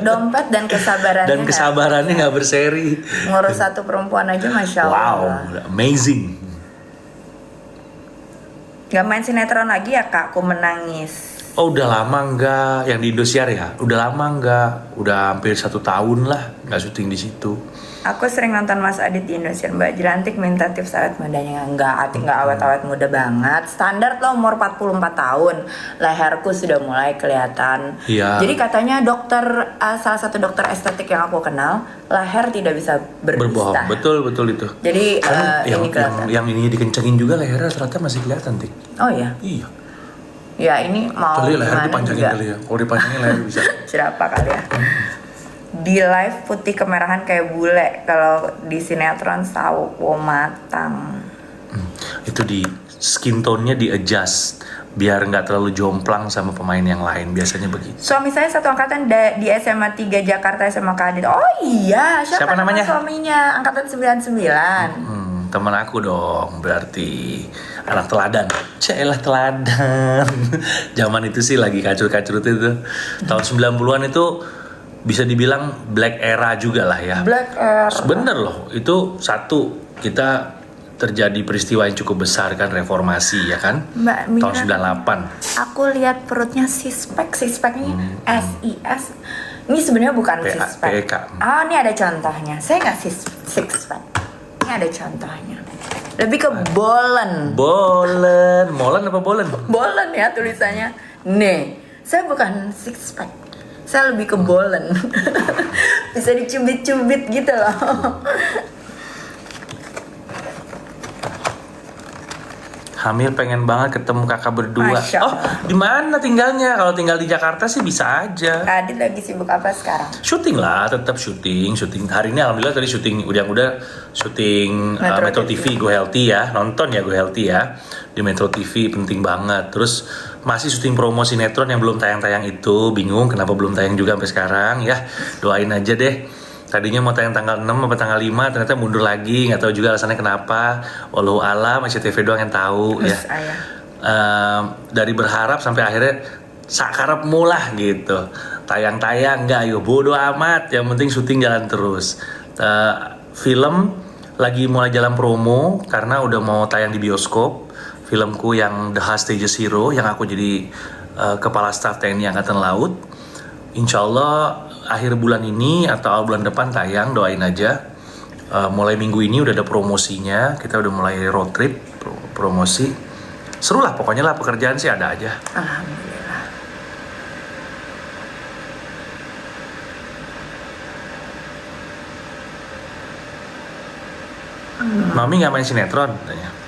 Dompet dan kesabarannya. Dan kesabarannya nggak berseri. Ngurus satu perempuan aja Masya Allah. Wow, amazing. Gak main sinetron lagi ya Kak, aku menangis. Oh udah lama nggak yang di Indosiar ya? Udah lama nggak? Udah hampir 1 tahun lah nggak syuting di situ. Aku sering nonton Mas Adit di Indosiar. Mbak Jelantik minta tips awet mudanya. Enggak, Ati nggak awet-awet muda banget. Standar lo umur 44 tahun. Leherku sudah mulai kelihatan. Iya. Jadi katanya salah satu dokter estetik yang aku kenal, leher tidak bisa Berbohong, berdusta. betul itu. Jadi Kan ini kelihatan. yang ininya dikencengin juga lehernya ternyata masih kelihatan, Tik. Oh iya. Iya. Ya ini mau Kali leher gimana dipanjangin juga. kali ya. Kalau dipanjangin leher bisa. Siapa kali ya? Di live putih kemerahan kayak bule, kalau di sinetron sawo matang. Itu di skin tone-nya di adjust biar nggak terlalu jomplang sama pemain yang lain, biasanya begitu. Suami saya satu angkatan di SMA 3 Jakarta, SMA Kadit. Oh iya, siapa namanya? Suaminya? Angkatan 99. Teman aku dong, berarti anak teladan. Celah teladan. Zaman itu sih lagi kacur-kacur itu. Tahun 90-an itu bisa dibilang black era juga lah ya. Black Air. Bener loh, itu satu kita terjadi peristiwa yang cukup besar kan, reformasi ya kan. Mbak Mira, Tahun 98. aku lihat perutnya six-pack-nya SIS. Ini sebenarnya bukan six-pack. PK. Oh, ini ada contohnya. Saya nggak six-pack. Ini ada contohnya. Lebih ke bolen. Molen apa bolen? Bolen ya tulisannya. Nih, saya bukan six-pack. Saya lebih ke bolen. Bisa dicubit-cubit gitu loh. Hamil pengen banget ketemu kakak berdua. Masya Oh, Allah. di mana tinggalnya? Kalau tinggal di Jakarta sih bisa aja. Adit lagi sibuk apa sekarang? Syuting lah, tetap syuting. Hari ini alhamdulillah tadi syuting udah syuting Metro TV Go Healthy ya. Nonton ya Go Healthy ya. Di Metro TV penting banget. Terus masih syuting promo sinetron yang belum tayang-tayang itu. Bingung kenapa belum tayang juga sampai sekarang ya. Doain aja deh. Tadinya mau tayang tanggal 6 atau tanggal 5, ternyata mundur lagi, nggak tahu juga alasannya kenapa. Wallahu alam, SCTV doang yang tahu ya. Dari berharap sampai akhirnya sakarep mulah gitu. Tayang-tayang nggak, ayo bodo amat. Yang penting syuting jalan terus. Film lagi mulai jalan promo karena udah mau tayang di bioskop. Filmku yang The Hostages Hero yang aku jadi kepala staf TNI Angkatan Laut. Insya Allah akhir bulan ini atau awal bulan depan tayang, doain aja. Mulai minggu ini udah ada promosinya, kita udah mulai road trip, promosi. Seru lah pokoknya lah, pekerjaan sih ada aja. Alhamdulillah. Mami nggak main sinetron? Tanya.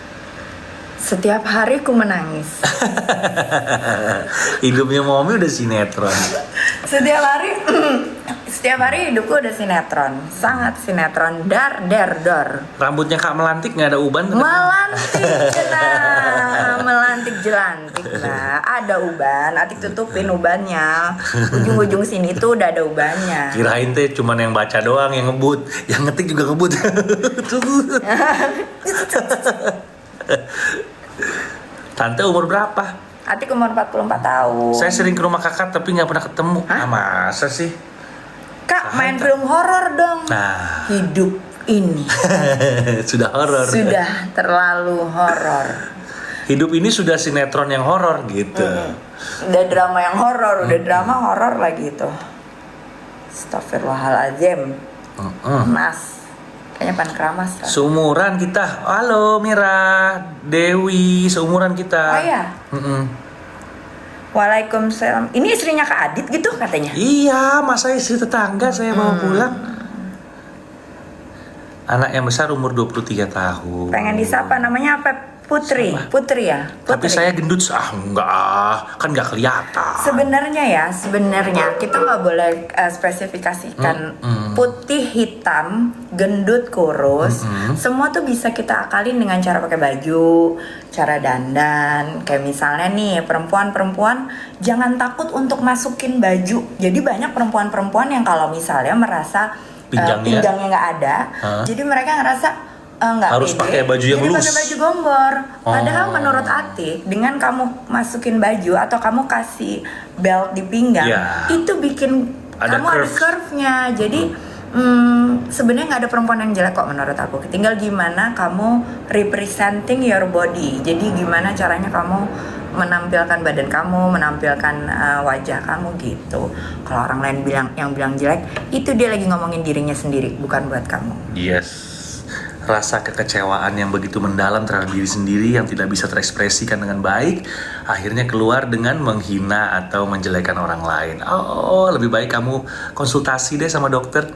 Setiap hari ku menangis. Hidupnya Mami udah sinetron. Setiap hari hidupku udah sinetron. Sangat sinetron. Dor. Rambutnya Kak Melantik nggak ada uban? Melantik jelantik lah. Ada uban, Atik tutupin ubannya. Ujung-ujung sini tuh udah ada ubannya. Kirain teh cuman yang baca doang yang ngebut, yang ngetik juga ngebut. Tante umur berapa? Atik umur 44 tahun. Saya sering ke rumah kakak tapi nggak pernah ketemu. Hah? Ah, masa sih? Kak, main film horor dong. Nah, Hidup ini sudah horor. sudah terlalu horor. Hidup ini sudah sinetron yang horor gitu. Udah drama yang horor, udah drama horor lagi itu. Astagfirullahaladzim. Mas, kayaknya pan keramas kan? Seumuran kita. Halo Mira, Dewi, seumuran kita. Oh iya? Waalaikumsalam. Ini istrinya Kak Adit gitu katanya? Iya, masa istri tetangga saya mau pulang. Anak yang besar umur 23 tahun. Pengen disapa, namanya apa? Putri ya? Tapi saya gendut, kan nggak kelihatan. Sebenarnya kita nggak boleh spesifikasikan putih, hitam, gendut, kurus. Semua tuh bisa kita akalin dengan cara pakai baju, cara dandan. Kayak misalnya nih perempuan jangan takut untuk masukin baju. Jadi banyak perempuan yang kalau misalnya merasa pinggangnya nggak ada, jadi mereka ngerasa nggak harus pede, pakai baju yang jadi loose. pakai baju gombor. Padahal menurut Atik, dengan kamu masukin baju atau kamu kasih belt di pinggang, itu bikin ada kamu ada curve-nya. Jadi sebenarnya nggak ada perempuan yang jelek kok menurut aku. Tinggal gimana kamu representing your body. Jadi gimana caranya kamu menampilkan badan kamu, menampilkan wajah kamu gitu. Kalau orang lain yang bilang jelek, itu dia lagi ngomongin dirinya sendiri, bukan buat kamu. Yes. Rasa kekecewaan yang begitu mendalam terhadap diri sendiri yang tidak bisa terekspresikan dengan baik, akhirnya keluar dengan menghina atau menjelekan orang lain. Oh, lebih baik kamu konsultasi deh sama dokter.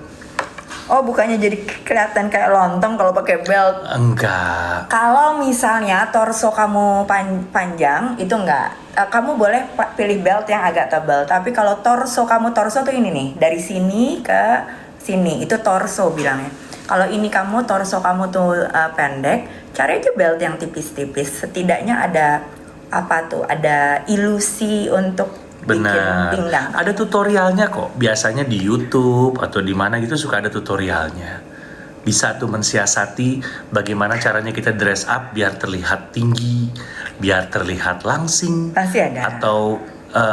Oh, bukannya jadi kelihatan kayak lontong kalau pakai belt? Enggak. Kalau misalnya torso kamu panjang, itu enggak. Kamu boleh pilih belt yang agak tebal. Tapi kalau torso tuh ini nih, dari sini ke sini, itu torso bilangnya. Kalau ini torso kamu tuh pendek, cari aja belt yang tipis-tipis. Setidaknya ada ada ilusi untuk bikin pinggang. Ada tutorialnya kok. Biasanya di YouTube atau di mana gitu suka ada tutorialnya. Bisa tuh mensiasati bagaimana caranya kita dress up biar terlihat tinggi, biar terlihat langsing. Pasti ada. Atau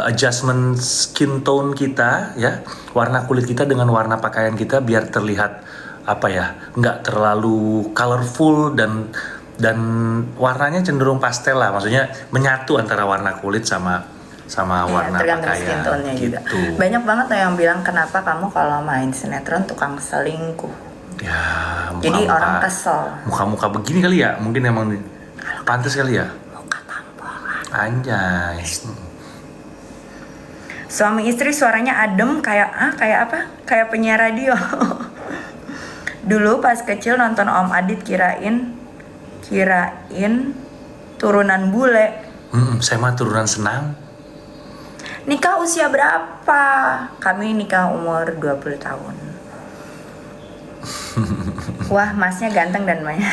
adjustment skin tone kita, ya, warna kulit kita dengan warna pakaian kita biar terlihat nggak terlalu colorful dan warnanya cenderung pastel lah, maksudnya menyatu antara warna kulit sama warna tergantung pakaian skin tone-nya gitu. juga. Banyak banget yang bilang kenapa kamu kalau main sinetron tukang selingkuh. Ya, jadi orang kesel. Muka-muka begini kali ya, mungkin emang pantas kali ya. Muka tampolan. Anjay. Suami istri suaranya adem kayak apa? Kayak penyiar radio. Dulu pas kecil nonton Om Adit kirain turunan bule. Saya mah turunan senang. Nikah usia berapa? Kami nikah umur 20 tahun. Wah, masnya ganteng dan banyak.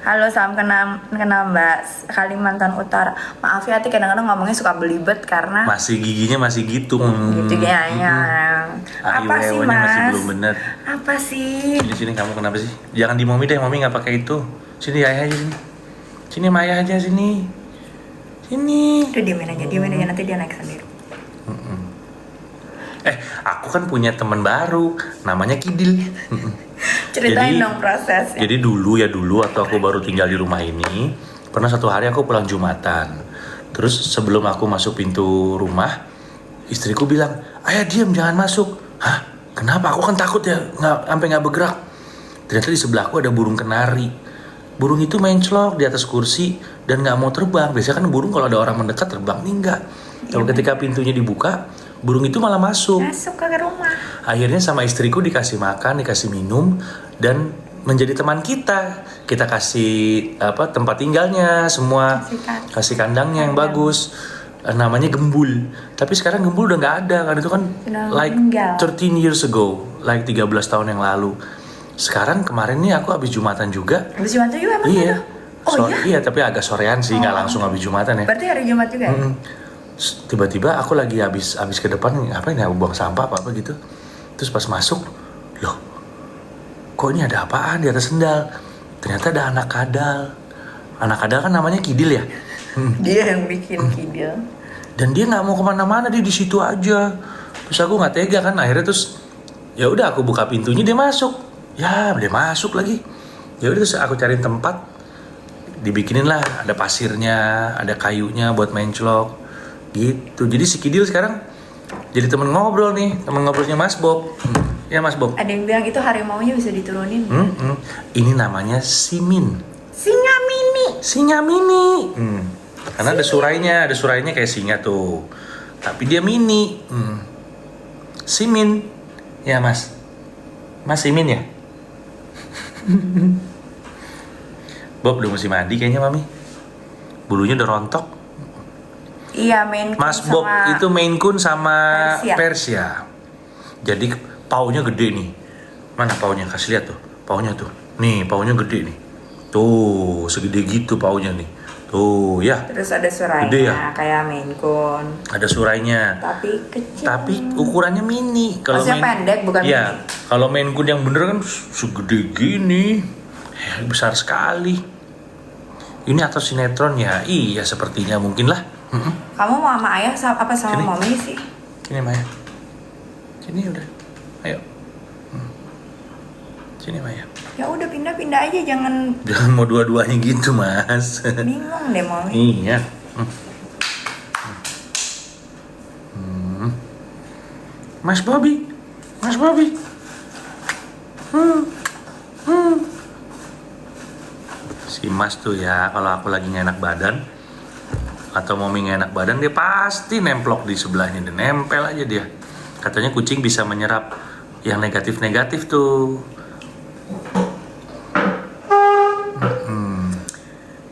Halo, salam kenal Mbak Kalimantan Utara. Maaf ya, Ati kadang-kadang ngomongnya suka belibet karena Giginya masih gitu. gitu ya. Apa sih, Iwewanya masih Mas? belum bener. Apa sih? Sini kamu kenapa sih? Jangan di Mami deh, Mami nggak pakai itu. Sini ayah aja sini. Sini Maya aja sini. Sini. Udah diemin aja nanti dia naik sendiri. Aku kan punya teman baru, namanya Kidil. Ceritain dong prosesnya. Jadi dulu waktu aku baru tinggal di rumah ini, pernah satu hari aku pulang Jumatan. Terus sebelum aku masuk pintu rumah, istriku bilang, "Ayah diam, jangan masuk." Hah? Kenapa? Aku kan takut ya, sampai nggak bergerak. Ternyata di sebelahku ada burung kenari. Burung itu menclok di atas kursi dan nggak mau terbang. Biasanya kan burung kalau ada orang mendekat terbang, nih enggak. Kalau ketika pintunya dibuka, burung itu malah masuk ke rumah. Akhirnya sama istriku dikasih makan, dikasih minum, dan menjadi teman kita. Kita kasih tempat tinggalnya semua, kasih kandangnya yang bagus. Namanya Gembul. Tapi sekarang Gembul udah nggak ada kan, itu kan like 13 years ago, like 13 tahun yang lalu. Sekarang kemarin nih aku habis Jumatan juga. Habis Jumatan juga emang? Iya. Iya? Iya, tapi agak sorean sih, nggak langsung habis Jumatan ya. Berarti hari Jumat juga ya? Tiba-tiba aku lagi habis ke depan, ngapain ya, buang sampah apa gitu. Terus pas masuk, loh, kok ini ada apaan di atas sendal? Ternyata ada anak kadal. Anak kadal kan namanya Kidil ya. Dia yang bikin Kidil. Dan dia nggak mau kemana-mana, dia di situ aja. Terus aku nggak tega kan, akhirnya terus ya udah aku buka pintunya, dia masuk. Ya dia masuk lagi. Ya udah terus aku cariin tempat, dibikinin lah, ada pasirnya, ada kayunya buat menclok. Gitu. Jadi si Kidil sekarang jadi temen ngobrol nih, temen ngobrolnya Mas Bob. Ya Mas Bob. Ada yang bilang itu harimaunya bisa diturunin. Ini namanya Simin. Singa mini. Karena ada surainya kayak singa tuh. Tapi dia mini. Simin. Ya Mas. Mas Simin ya? Bob udah mesti mandi kayaknya Mami. Bulunya udah rontok. Iya, Maine Coon Mas Bob itu Maine Coon sama Persia. Jadi paunya gede nih. Mana paunya? Kasih lihat tuh. Paunya tuh. Nih, paunya gede nih. Tuh, segede gitu paunya nih. Tuh, ya. Terus ada surainya Gede ya? kayak Maine Coon. Ada surainya. Tapi kecil. Tapi ukurannya mini. Maksudnya pendek bukan mini. Iya. Kalau Maine Coon yang bener kan segede gini. Besar sekali. Ini atau sinetron ya? Iya, sepertinya mungkin lah. Kamu mau sama ayah apa sama Sini. mami sih? Sini Maya. Sini udah. Ayo. Sini Maya. Ya udah pindah-pindah aja, jangan Jangan mau dua-duanya gitu Mas. bingung deh mami. Iya. Mas Bobby. Si Mas tuh ya, kalau aku lagi nggak enak badan atau Momi nggak enak badan, dia pasti nemplok di sebelahnya, dan nempel aja dia. Katanya kucing bisa menyerap yang negatif-negatif tuh.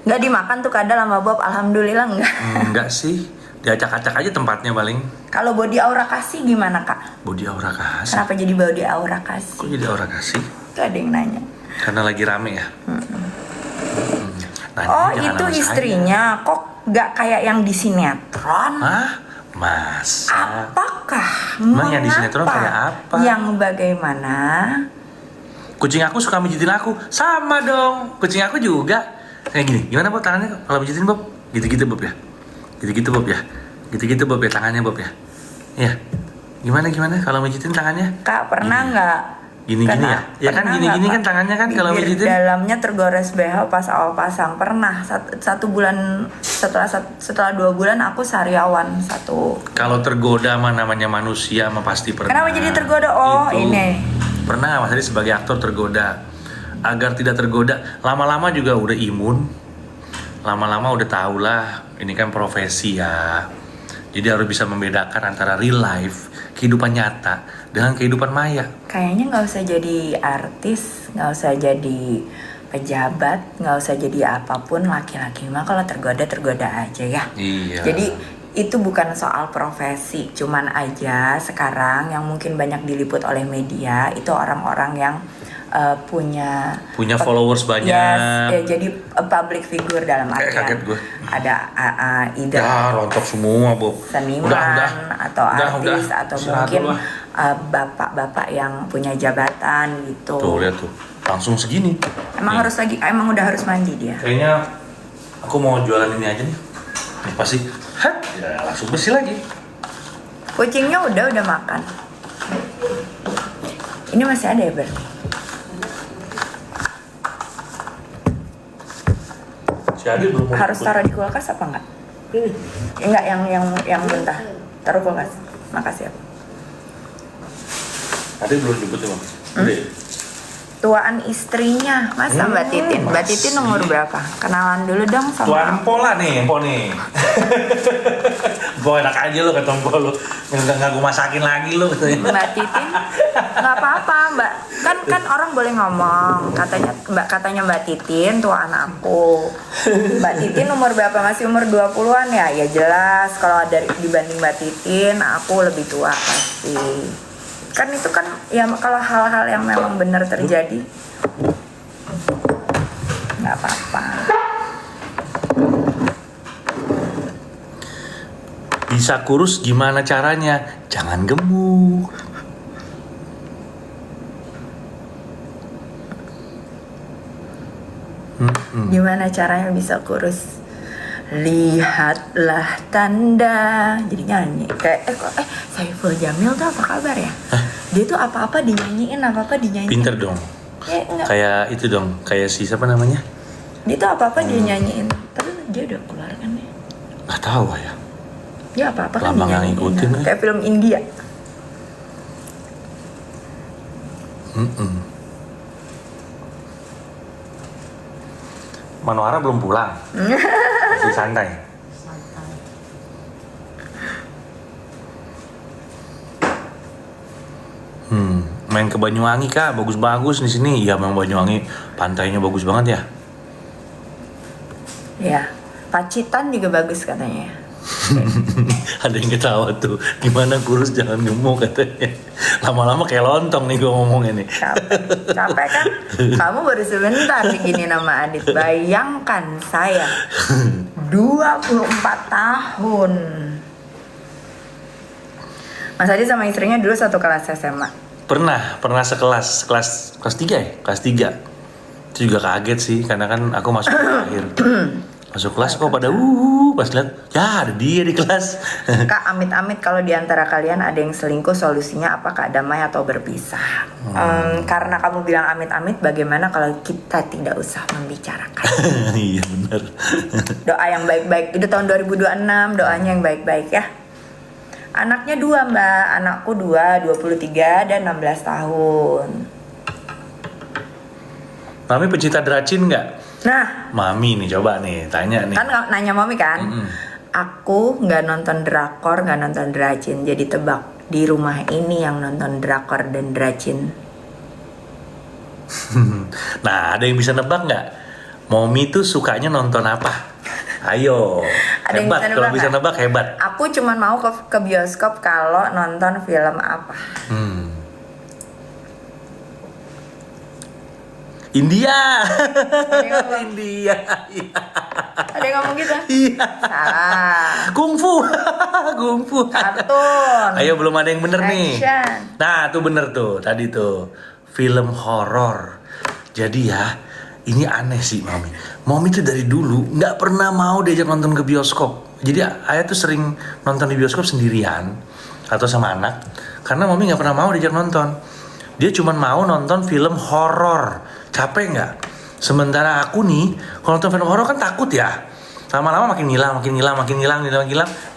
Nggak dimakan tuh kadal sama Bob, alhamdulillah enggak. Enggak sih, diacak-acak aja tempatnya paling. Kalau body aura kasih gimana kak? Body aura kasih. Kenapa jadi body aura Kok kasih? jadi aura kasih? Itu ada yang nanya. Karena lagi rame ya. Nanya Oh jangan itu sama saya. istrinya, kok nggak kayak yang di sinetron? Hah? Masa? Apakah? Emang yang di sinetron Mengapa? kayak apa? Yang bagaimana? Kucing aku suka mijitin aku. Sama dong. Kucing aku juga. Kayak gini. Gimana Bob tangannya kalau mijitin Bob? Gitu-gitu Bob ya. Gitu-gitu Bob ya. Gitu-gitu Bob ya tangannya Bob ya. Iya. Gimana kalau mijitin tangannya? Kak pernah nggak? Gini-gini ya? Ya kan Pernah gini-gini nggak, kan Kak? tangannya kan kalau Bibir mijitin. dalamnya tergores BH pas awal pasang. Pernah satu bulan setelah 2 bulan aku sariawan satu. Kalau tergoda mah namanya manusia mah pasti pernah. Kenapa jadi tergoda? Oh ini. Pernah Mas Adi sebagai aktor tergoda. Agar tidak tergoda, lama-lama juga udah imun. Lama-lama udah tau lah, ini kan profesi ya. Jadi harus bisa membedakan antara real life, kehidupan nyata, dengan kehidupan maya. Kayaknya nggak usah jadi artis, nggak usah jadi pejabat, nggak usah jadi apapun. Laki-laki mah kalau tergoda aja ya. Iya. Jadi itu bukan soal profesi, cuman aja sekarang yang mungkin banyak diliput oleh media itu orang-orang yang punya followers banyak. Yes, ya, jadi public figure dalam artian kaget gue. ada either Ya, rontok semua, Bu. seniman atau artis atau Istirahat mungkin dulu, bapak-bapak yang punya jabatan gitu. Tuh, lihat tuh. Langsung segini. Emang Nih. emang udah harus mandi dia. Kayaknya aku mau jualan ini aja nih. Nih pasti. Hah, ya langsung bersih lagi. Kucingnya udah makan. Ini masih ada ya, Ber? Si Adi belum mau Harus ikut. taruh di kulkas apa enggak? Enggak, yang mentah. Taruh kulkas. Makasih ya. Adi belum jemput ya, Bang. Udah. Tuaan istrinya, masa Mbak Titin? Mbak Titin umur berapa? Kenalan dulu dong sama Tuan Empo nih, Empo nih. Empo enak aja lo kata Empo lo. Nggak gue masakin lagi lo katanya. Mbak Titin. Nggak apa-apa Mbak. Kan orang boleh ngomong. Katanya Mbak Titin tua anakku. Mbak Titin umur berapa? Masih umur 20-an ya? Ya jelas kalau dibanding Mbak Titin aku lebih tua pasti. Kan itu kan ya kalau hal-hal yang memang benar terjadi nggak apa-apa. Bisa kurus gimana caranya? Jangan gemuk. Gimana caranya bisa kurus? Lihatlah tanda. Jadi nyanyi kayak Saiful Jamil tuh apa kabar ya? Dia tuh apa-apa dinyanyiin. Pinter dong. Enggak. Kayak itu dong, kayak si siapa namanya? Dia tuh apa-apa dia nyanyiin. Tapi dia udah keluar kan ya? Nggak tahu ya. Dia apa-apa kan Lama nggak dinyanyiin. ngikutin, Kayak film India. Manohara belum pulang. Masih santai. Main ke Banyuwangi Kak, bagus-bagus di sini. Iya, memang Banyuwangi pantainya bagus banget ya. Ya, Pacitan juga bagus katanya. Ada yang ketawa tuh, gimana kurus jangan gemuk katanya. Lama-lama kayak lontong nih gue ngomongnya nih. Capek kan? Kamu baru sebentar begini nama Adit. Bayangkan saya 24 tahun. Mas Adit sama istrinya dulu satu kelas SMA. Pernah sekelas, kelas 3 ya? Kelas 3. Itu juga kaget sih, karena kan aku masuk akhir. Masuk kelas kok pada pas lihat ya ada dia di kelas. Kak, amit-amit kalau diantara kalian ada yang selingkuh, solusinya apakah damai atau berpisah? Karena kamu bilang amit-amit, bagaimana kalau kita tidak usah membicarakan? Iya benar. Doa yang baik-baik. Itu tahun 2026, doanya yang baik-baik ya. Anaknya 2 Mbak, anakku 2, 23 dan 16 tahun. Mami pecinta Dracin nggak? Nah, Mami nih coba nih tanya nih. kan nanya Mami kan? Aku nggak nonton drakor, nggak nonton Dracin. Jadi tebak, di rumah ini yang nonton drakor dan Dracin. Nah, ada yang bisa nebak nggak? Mami tuh sukanya nonton apa? Ayo, Ada yang hebat. bisa nebak Kalau bisa nggak? nebak hebat. Aku cuman mau ke bioskop kalau nonton film apa. India. Ada yang ngomong, India. ada yang ngomong gitu? Iya. Salah. Kungfu. Kungfu. Kartun. Ayo belum ada yang bener nih. Action. Nah, tuh bener tuh. Tadi tuh film horor. Jadi ya, ini aneh sih Mami. Mami tuh dari dulu nggak pernah mau diajak nonton ke bioskop. Jadi Ayah tuh sering nonton di bioskop sendirian atau sama anak. Karena Mami nggak pernah mau diajak nonton. Dia cuma mau nonton film horor. Capek nggak? Sementara aku nih, kalau nonton film horor kan takut ya. Lama-lama makin ngilang.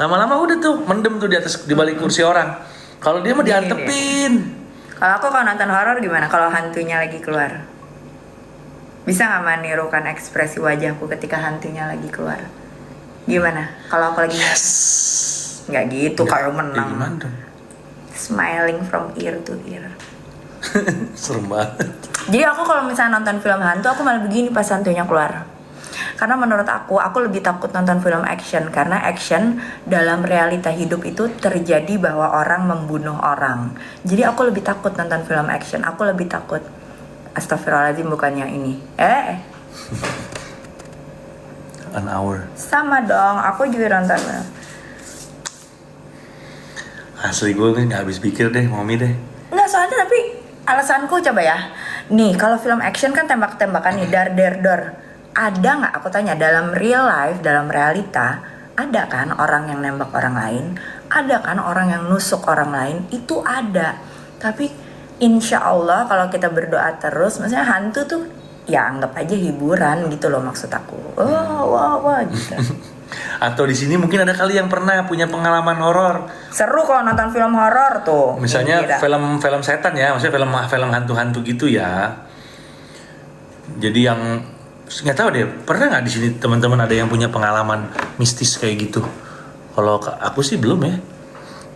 Lama-lama udah tuh mendem tuh di balik kursi orang. Kalau dia mah diantepin. Kalau aku kalau nonton horor gimana? Kalau hantunya lagi keluar, bisa nggak menirukan ekspresi wajahku ketika hantunya lagi keluar? Gimana? Kalau aku lagi nggak gitu, kalau menang. Gimana dong? Smiling from ear to ear. Serem banget. Jadi aku kalau misalnya nonton film hantu, aku malah begini pas hantunya keluar. Karena menurut aku lebih takut nonton film action. Karena action dalam realita hidup itu terjadi bahwa orang membunuh orang. Jadi aku lebih takut nonton film action. Aku lebih takut. Astagfirullahaladzim, bukannya ini. An hour. Sama dong, aku juga nonton. Asli gue nih gak habis pikir deh, Mami deh. Nggak, soalnya tapi alasanku coba ya. Nih, kalau film action kan tembak-tembakan nih, dar. Ada nggak, aku tanya, dalam real life, dalam realita, ada kan orang yang nembak orang lain? Ada kan orang yang nusuk orang lain? Itu ada. Tapi insya Allah kalau kita berdoa terus, maksudnya hantu tuh ya anggap aja hiburan gitu loh maksud aku. Wah gitu. Atau di sini mungkin ada kali yang pernah punya pengalaman horor. Seru kalau nonton film horor tuh. Misalnya Gila. film setan ya, maksudnya film hantu-hantu gitu ya. Jadi yang nggak tahu deh, pernah nggak di sini teman-teman ada yang punya pengalaman mistis kayak gitu? Kalau aku sih belum ya.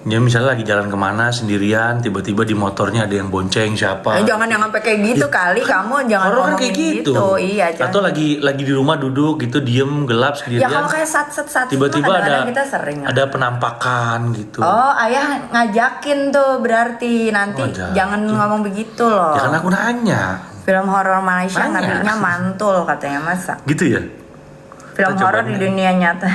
Ya misalnya lagi jalan kemana sendirian, tiba-tiba di motornya ada yang bonceng siapa? Jangan yang sampai kayak gitu kali, kamu jangan Horor kan ngomongin kayak gitu. Iya, jangan. Atau lagi di rumah duduk gitu, diem gelap sendirian. Ya kalau kayak sat tiba-tiba ada kita sering. ada penampakan gitu. Oh, ayah ngajakin tuh berarti nanti Ngajakin. jangan ngomong begitu loh. Ya kan aku nanya. Film horor Malaysia Nanya. nabinya mantul katanya, masa. Gitu ya? Film Kita horor cobain di ya. dunia nyata.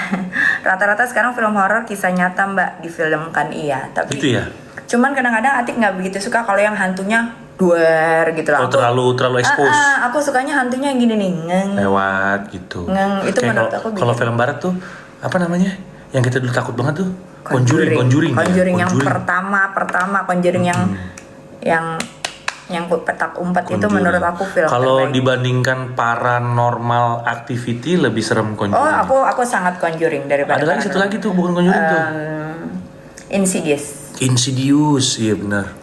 Rata-rata sekarang film horor kisah nyata, Mbak, difilmkan iya, tapi Gitu ya? cuman kadang-kadang Atik nggak begitu suka kalau yang hantunya duer gitu lah. Kalau terlalu expose. Aku sukanya hantunya yang gini nih, ngeng. Lewat gitu. Itu Kayak menurut aku kalau bikin. film barat tuh apa namanya? Yang kita dulu takut banget tuh. Conjuring yang pertama Conjuring yang petak umpet itu menurut aku film Kalau terbaik. dibandingkan Paranormal Activity lebih serem Conjuring. Oh, aku sangat Conjuring daripada Ada lagi satu lagi tuh, bukan Conjuring tuh. Insidious. Iya benar.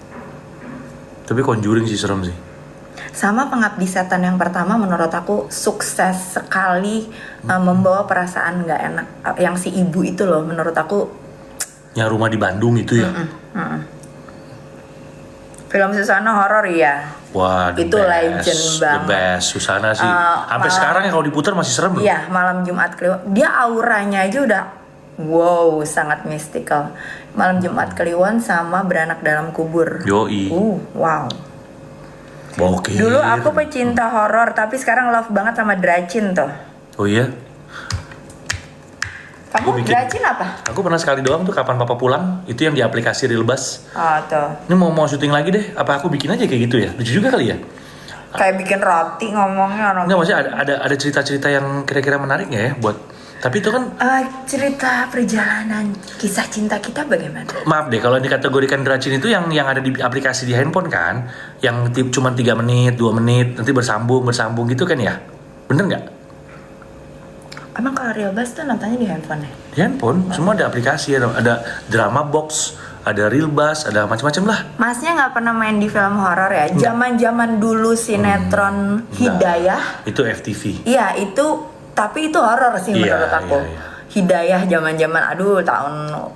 Tapi Conjuring sih serem sih. Sama Pengabdi Setan yang pertama menurut aku sukses sekali membawa perasaan nggak enak. Yang si ibu itu loh menurut aku. Yang rumah di Bandung itu ya. Film Susana horor ya. Wah, Itu legend the banget. best. Susana sih. Sampai sekarang ya kalau diputar masih serem loh. Iya, Malam Jumat Kliwon. Dia auranya aja udah wow, sangat mystical. Malam Jumat Kliwon sama Beranak Dalam Kubur. Yoi. Wow. Oke. Dulu aku pecinta horor, tapi sekarang love banget sama Dracin tuh. Oh iya? Kamu Gua bikin. Dracin apa? Aku pernah sekali doang tuh kapan papa pulang. Itu yang di aplikasi Realbus. Oh tuh. Ini mau syuting lagi deh. Apa aku bikin aja kayak gitu ya? Lucu juga kali ya? Kayak bikin roti ngomongnya orang. Enggak, maksudnya ada cerita-cerita yang kira-kira menarik nggak ya buat. Tapi itu kan Cerita perjalanan kisah cinta kita bagaimana? maaf deh kalau dikategorikan Dracin itu yang ada di aplikasi di handphone kan, yang cuma 3 menit, 2 menit, nanti bersambung gitu kan ya? Bener nggak? Emang kalau Realbus tuh nontonnya di handphone ya? Di handphone semua ada aplikasi, ada drama box, ada Realbus, ada macam-macam lah. Masnya nggak pernah main di film horor ya? Zaman-zaman dulu sinetron Hidayah. Itu FTV. Iya itu, tapi itu horor sih Iya, menurut aku. iya. Hidayah zaman-zaman, aduh tahun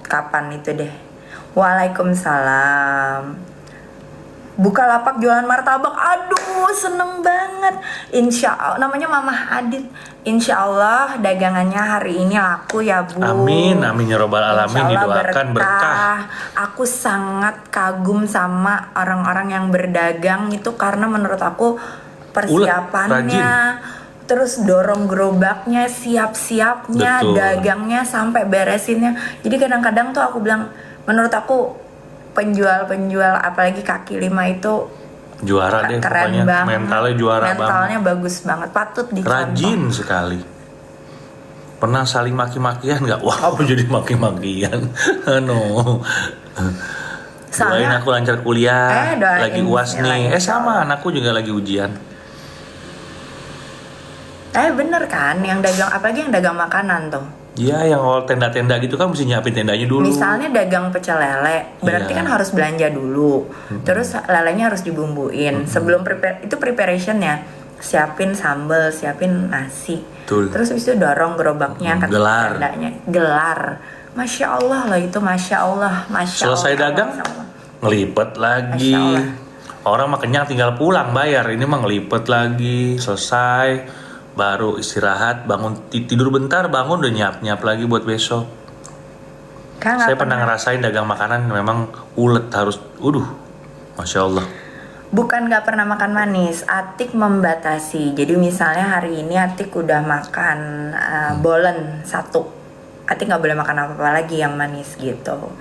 kapan itu deh. Waalaikumsalam. Bukalapak jualan martabak, aduh seneng banget. Insya Allah, namanya Mama Adit. Insya Allah dagangannya hari ini laku ya Bu. Amin, amin ya robbal alamin. Insya Allah Didoakan berkah. Aku sangat kagum sama orang-orang yang berdagang itu karena menurut aku persiapannya, terus dorong gerobaknya, siap-siapnya, Betul. dagangnya sampai beresinnya. Jadi kadang-kadang tuh aku bilang, menurut aku penjual-penjual apalagi kaki lima itu Juara deh keren pokoknya. banget. Mentalnya juara banget. Mentalnya bagus banget, patut dicontoh. Rajin sekali. Pernah saling maki-makian nggak? Wow, jadi maki-makian. No. Doain aku lancar kuliah. doain Lagi UAS nih. bismillah, Sama anakku juga lagi ujian. Bener kan, yang dagang apalagi yang dagang makanan tuh. Iya, yang all tenda-tenda gitu kan mesti nyiapin tendanya dulu. Misalnya dagang pecel lele, berarti Iya. kan harus belanja dulu. Terus lelenya harus dibumbuin. Sebelum preparation ya, siapin sambal, siapin nasi. Betul. Terus habis itu dorong gerobaknya ke Gelar. tendanya. Gelar. Masya Allah lah itu, Masya Allah. Masya Selesai Allah, dagang, Masya Allah. ngelipet lagi. Masya Allah. Orang mah kenyang tinggal pulang bayar. Ini mah ngelipet lagi, selesai, baru istirahat, bangun tidur bentar, bangun udah nyiap lagi buat besok. Kan nggak Saya pernah ngerasain dagang makanan memang ulet harus, masya Allah. Bukan nggak pernah makan manis, Atik membatasi. Jadi misalnya hari ini Atik udah makan bolen 1, Atik nggak boleh makan apa-apa lagi yang manis gitu.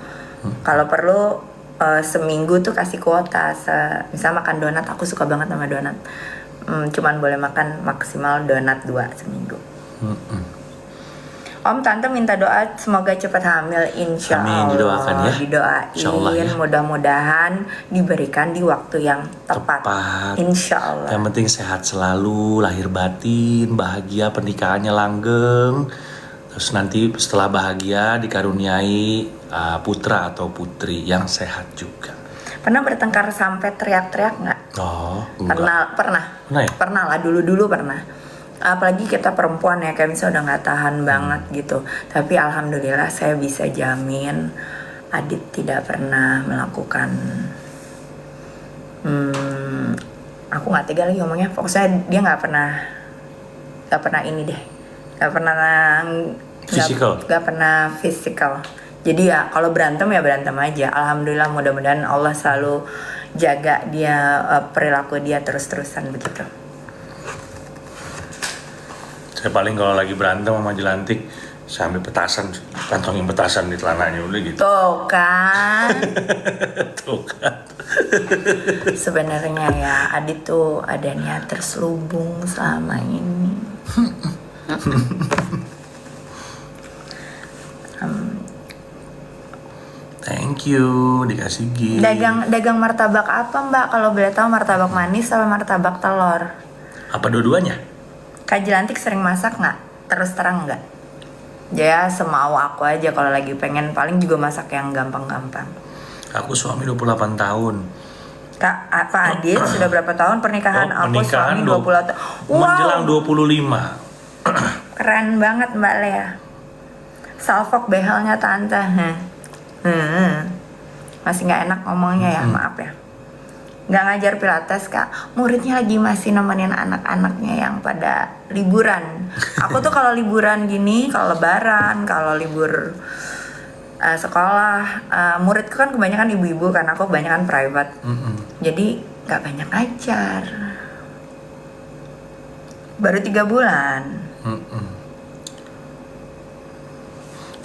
Kalau perlu seminggu tuh kasih kuota. Misal makan donat, aku suka banget sama donat. Cuman boleh makan maksimal donat 2 seminggu. Om, Tante minta doa semoga cepat hamil, insya Allah. Amin, didoakan ya. Didoain, Insya Allah ya. Mudah-mudahan diberikan di waktu yang tepat. Insya Allah. Yang penting sehat selalu, lahir batin, bahagia, pernikahannya langgeng. Terus nanti setelah bahagia dikaruniai putra atau putri yang sehat juga. Pernah bertengkar sampai teriak-teriak nggak? Oh, enggak. Pernah Pernah ya? Pernah lah, dulu pernah. Apalagi kita perempuan ya, kayak misalnya udah nggak tahan banget gitu. Tapi alhamdulillah saya bisa jamin Adit tidak pernah melakukan aku nggak tega lagi ngomongnya. Pokoknya dia nggak pernah ini deh, nggak pernah fisikal. Jadi ya kalau berantem ya berantem aja. Alhamdulillah, mudah-mudahan Allah selalu jaga dia, perilaku dia terus-terusan begitu. Saya paling kalau lagi berantem sama Jelantik, sambil petasan, kantongin petasan di celananya udah gitu. Tuh kan. Tuh kan. Sebenarnya ya Adit tuh ada niat terselubung selama ini. Thank you, dikasih gift. Dagang martabak apa Mbak? Kalau boleh tahu, martabak manis atau martabak telur? Apa dua-duanya? Kak Jelantik sering masak nggak? Terus terang nggak? Ya semau aku aja kalau lagi pengen, paling juga masak yang gampang-gampang. Aku suami 28 tahun. Kak Adit sudah berapa tahun pernikahan? Aku pernikahan suami 20 tahun. Menjelang 25. Keren banget Mbak Lea. Salfok behelnya tante. Masih nggak enak ngomongnya ya, maaf ya. Nggak ngajar pilates Kak, muridnya lagi masih nemenin anak-anaknya yang pada liburan. Aku tuh kalau liburan gini, kalau lebaran, kalau libur sekolah, muridku kan kebanyakan ibu-ibu kan, aku kebanyakan private. Jadi nggak banyak ngajar. Baru 3 bulan.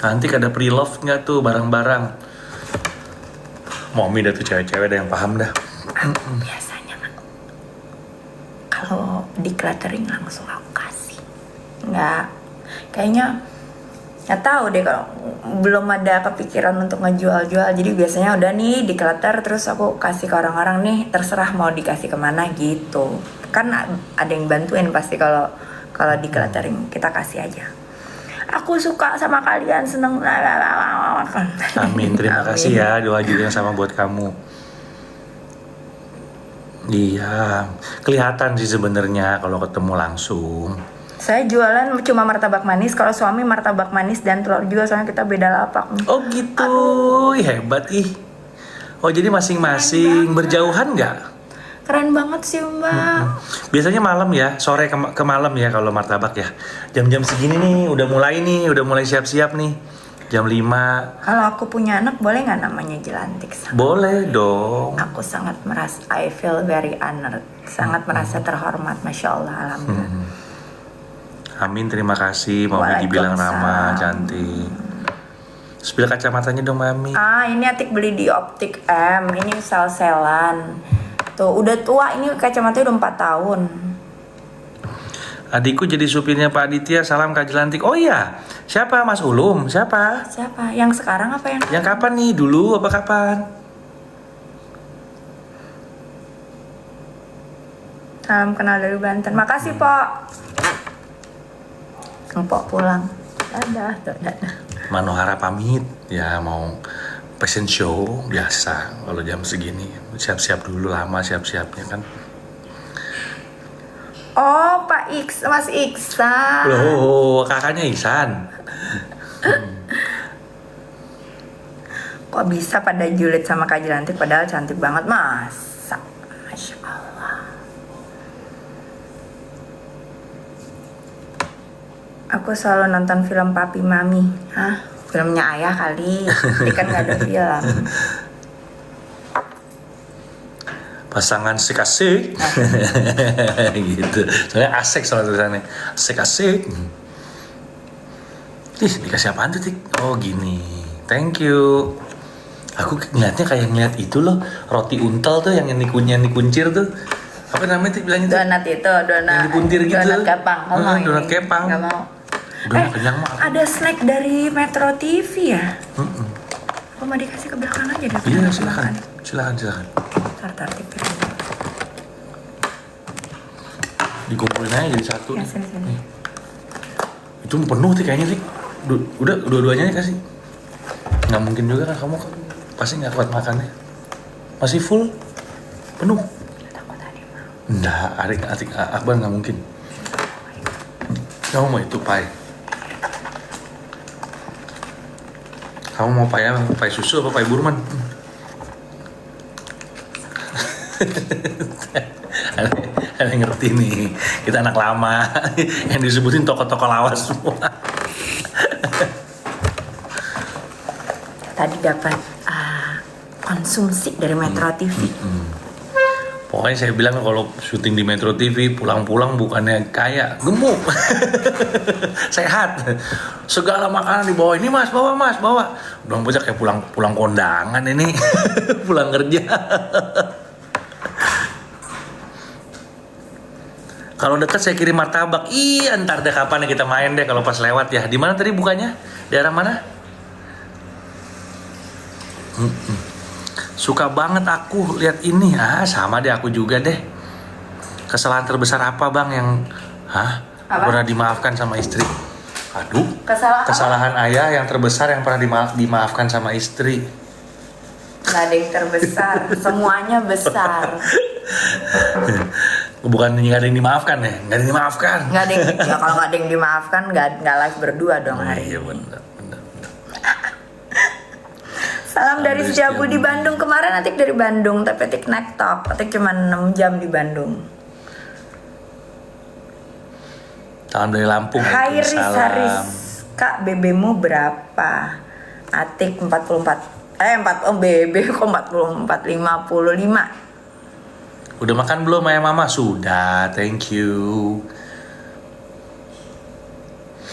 Nanti ada pre-love nggak tuh barang-barang? Momi dah tuh cewek-cewek ada yang paham dah. Biasanya kalau decluttering langsung aku kasih. Kayaknya nggak tahu deh, kalau belum ada kepikiran untuk ngejual-jual. Jadi biasanya udah nih declutter, terus aku kasih ke orang-orang nih, terserah mau dikasih kemana gitu. Kan ada yang bantuin pasti kalau decluttering, kita kasih aja. Aku suka sama kalian, seneng. Amin, terima kasih ya, doa juga yang sama buat kamu. Iya, kelihatan sih sebenarnya kalau ketemu langsung. Saya jualan cuma martabak manis, kalau suami martabak manis dan telur juga, soalnya kita beda lapak. Oh gitu, hebat ih. Oh jadi masing-masing, berjauhan nggak? Keren banget sih Mbak. Biasanya malam ya, sore ke malam ya kalau martabak ya. Jam-jam segini nih, udah mulai siap-siap nih. Jam 5. Kalau aku punya anak, boleh nggak namanya Jelantik? Boleh dong. Aku sangat merasa, I feel very honored. Sangat merasa terhormat, Masya Allah, alhamdulillah. Amin, terima kasih. Mau dibilang ramah, cantik. Spill kacamatanya dong, Mami. Ini Atik beli di Optik M. Ini sel-selan. Tuh, udah tua, ini kacamatanya udah 4 tahun. Adikku jadi supirnya Pak Aditya, salam Kak Jelantik. Oh iya, siapa? Mas Ulum? Siapa? Yang sekarang apa yang? Yang kapan nih? Dulu apa kapan? Salam kenal dari Banten. Makasih, Pok. Pok pulang. Dadah. Manohara pamit. Ya mau fashion show biasa kalau jam segini. Siap-siap dulu, lama siap-siapnya kan. Oh, Mas Iksan. Loh, kakaknya Ihsan. Kok bisa pada julid sama Kak Jelantik padahal cantik banget, masa? Aku selalu nonton film Papi Mami. Hah? Filmnya ayah kali. Ini kan nggak ada film. Pasangan asik-asik. Gitu. Soalnya asik soalnya tulisannya. Asik-asik. Ih, dikasih apaan tuh, Tik? Oh, gini. Thank you. Aku ngeliatnya kayak ngeliat itu loh, roti untel tuh yang dikuncir tuh. Apa namanya, Tik, bilangnya tuh? Donat itu, donat. Yang dipuntir gitu. Donat kepang. Kamu mau Donat ini? kepang. Nggak mau. Udah kenyang mah. Ada snack dari Metro TV ya? Mm-mm. Aku mau dikasih ke belakang aja deh. Iya, silakan. Silakan. Tar tipis. Dikumpulin aja jadi satu. Ya, nih. sini. Itu penuh, Tik, kayaknya, Tik. Udah dua-duanya kasih. Nggak mungkin juga kan kamu kan pasti nggak kuat makannya. Masih full, penuh. Takut tadi mau. Enggak, adik Akbar nggak mungkin. Kamu mau itu pai? Kamu mau pai susu apa pai burman? Ada ngerti nih, kita anak lama yang disebutin toko-toko lawas semua. Tadi dapat konsumsi dari Metro TV. Pokoknya saya bilang kalau syuting di Metro TV pulang-pulang bukannya kaya, gemuk, sehat, segala makanan dibawa. Ini mas, bawa. Udah bocah kayak pulang kondangan ini, pulang kerja. Kalau deket saya kirim martabak. Iya, ntar deh kapan kita main deh kalau pas lewat ya. Di mana tadi bukanya? Daerah mana? Suka banget aku lihat ini. Sama deh aku juga deh. Kesalahan terbesar apa bang yang Apa? pernah dimaafkan sama istri? Aduh. Kesalahan ayah yang terbesar yang pernah dimaafkan sama istri. Gak ada yang terbesar, semuanya besar. Bukan nggak ada yang dimaafkan ya? Nggak ada yang dimaafkan. Nggak ada yang, ya kalau nggak ada yang dimaafkan nggak live berdua dong hari Iya ini. benar. Salam dari Setiabudi Bandung. Kemarin Atik dari Bandung, tapi Atik naik top. Atik cuma 6 jam di Bandung. Salam dari Lampung. Hai Riz Waalaikumsalam. Haris, Kak BB-mu berapa? Atik 44. BB kok 44, 55. Udah makan belum ayah mama? Sudah, thank you.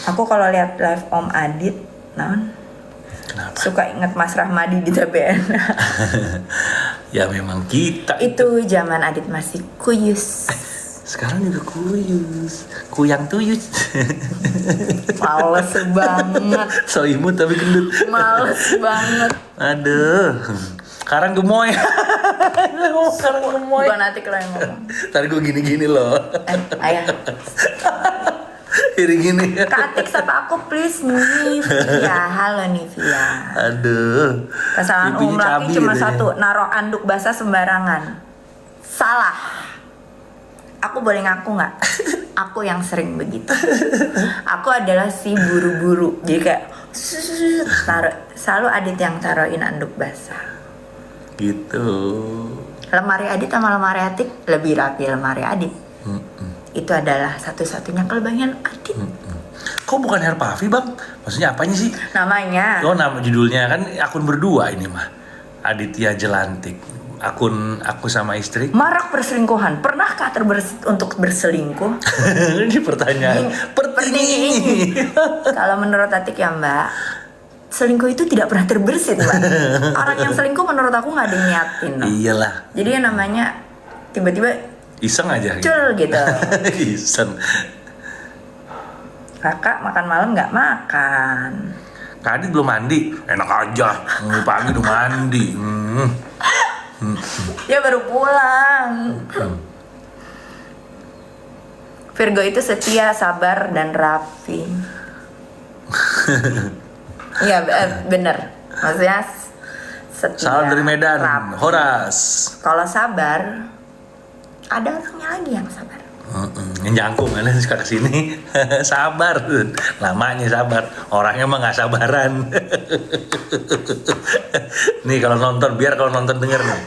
Aku kalau lihat live Om Adit, Kenapa? suka inget Mas Rahmadi di TBN. Ya memang kita. Itu zaman Adit masih kuyus. Sekarang juga kuyus. Kuyang tuyus. Males banget. So imut tapi gendut. Males banget. Aduh. Sekarang gemoy. Sekarang gemoy. Bukan Atik lo yang ngomong. Ntar gue gini-gini loh. Ayah. Gini-gini. Kak Atik sapa aku please Nivia. Halo Nivia. Aduh. Kesalahan Pipinya umum laki cabi cuma gitu ya. satu, naruh anduk basah sembarangan. Salah. Aku boleh ngaku nggak? Aku yang sering begitu. Aku adalah si buru-buru. Jadi kayak selalu Adit yang taruhin anduk basah. Gitu. Lemari Adit sama lemari Atik lebih rapi lemari Adit. Itu adalah satu-satunya kelebihan Adit. Kok bukan Hair Puffy bang? Maksudnya apanya sih? Namanya. Oh nama judulnya kan akun berdua ini mah. Aditya Jelantik. Akun aku sama istri. Marak perselingkuhan. Pernahkah terbersit untuk berselingkuh? Ini pertanyaan pertinggi. Kalau menurut Atik ya Mbak, selingkuh itu tidak pernah terbersit Mbak. Orang yang selingkuh menurut aku nggak ada yang niatin loh. Iyalah. Jadi yang namanya tiba-tiba Iseng aja. cul gitu. Iseng. Kakak makan malam nggak makan. Kak Adit belum mandi. Enak aja. Pagi udah mandi. Dia baru pulang. Virgo itu setia, sabar, dan rapi. Iya bener. Maksudnya setia. Salam dari Medan. rapi. Horas. Kalau sabar, ada orangnya lagi yang sabar. Yang jangkung kan suka kesini. Sabar. Namanya sabar. Orangnya mah nggak sabaran. Nih kalau nonton, biar kalau nonton denger nih.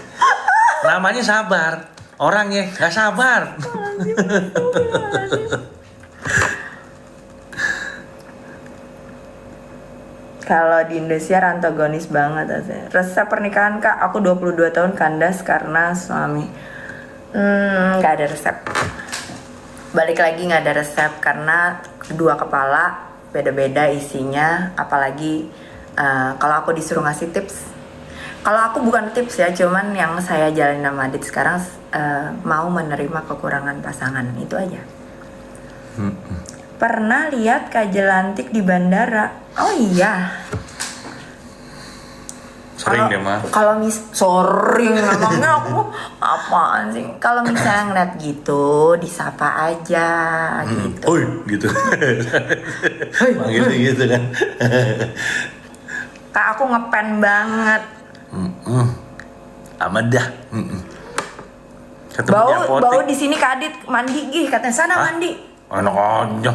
Namanya sabar. Orangnya nggak sabar. Kalau di Indosiar antagonis banget asli. Resep pernikahan kak, aku 22 tahun kandas karena suami. Nggak ada resep. Balik lagi nggak ada resep karena kedua kepala beda-beda isinya. Apalagi kalau aku disuruh ngasih tips. Kalau aku bukan tips ya, cuman yang saya jalin sama Adit sekarang mau menerima kekurangan pasangan itu aja. Pernah lihat Kak Jelantik di bandara? Oh iya. Sering deh mah. Kalau sering memangnya aku apaan sih? Kalau misalnya ngeliat gitu, disapa aja gitu. Oi, gitu. Manggil gitu kan. Kak aku ngepen banget. Aman dah. Ketemu di apotek. Bau di sini Kak Adit mandi gih, katanya sana mandi. Enak aja.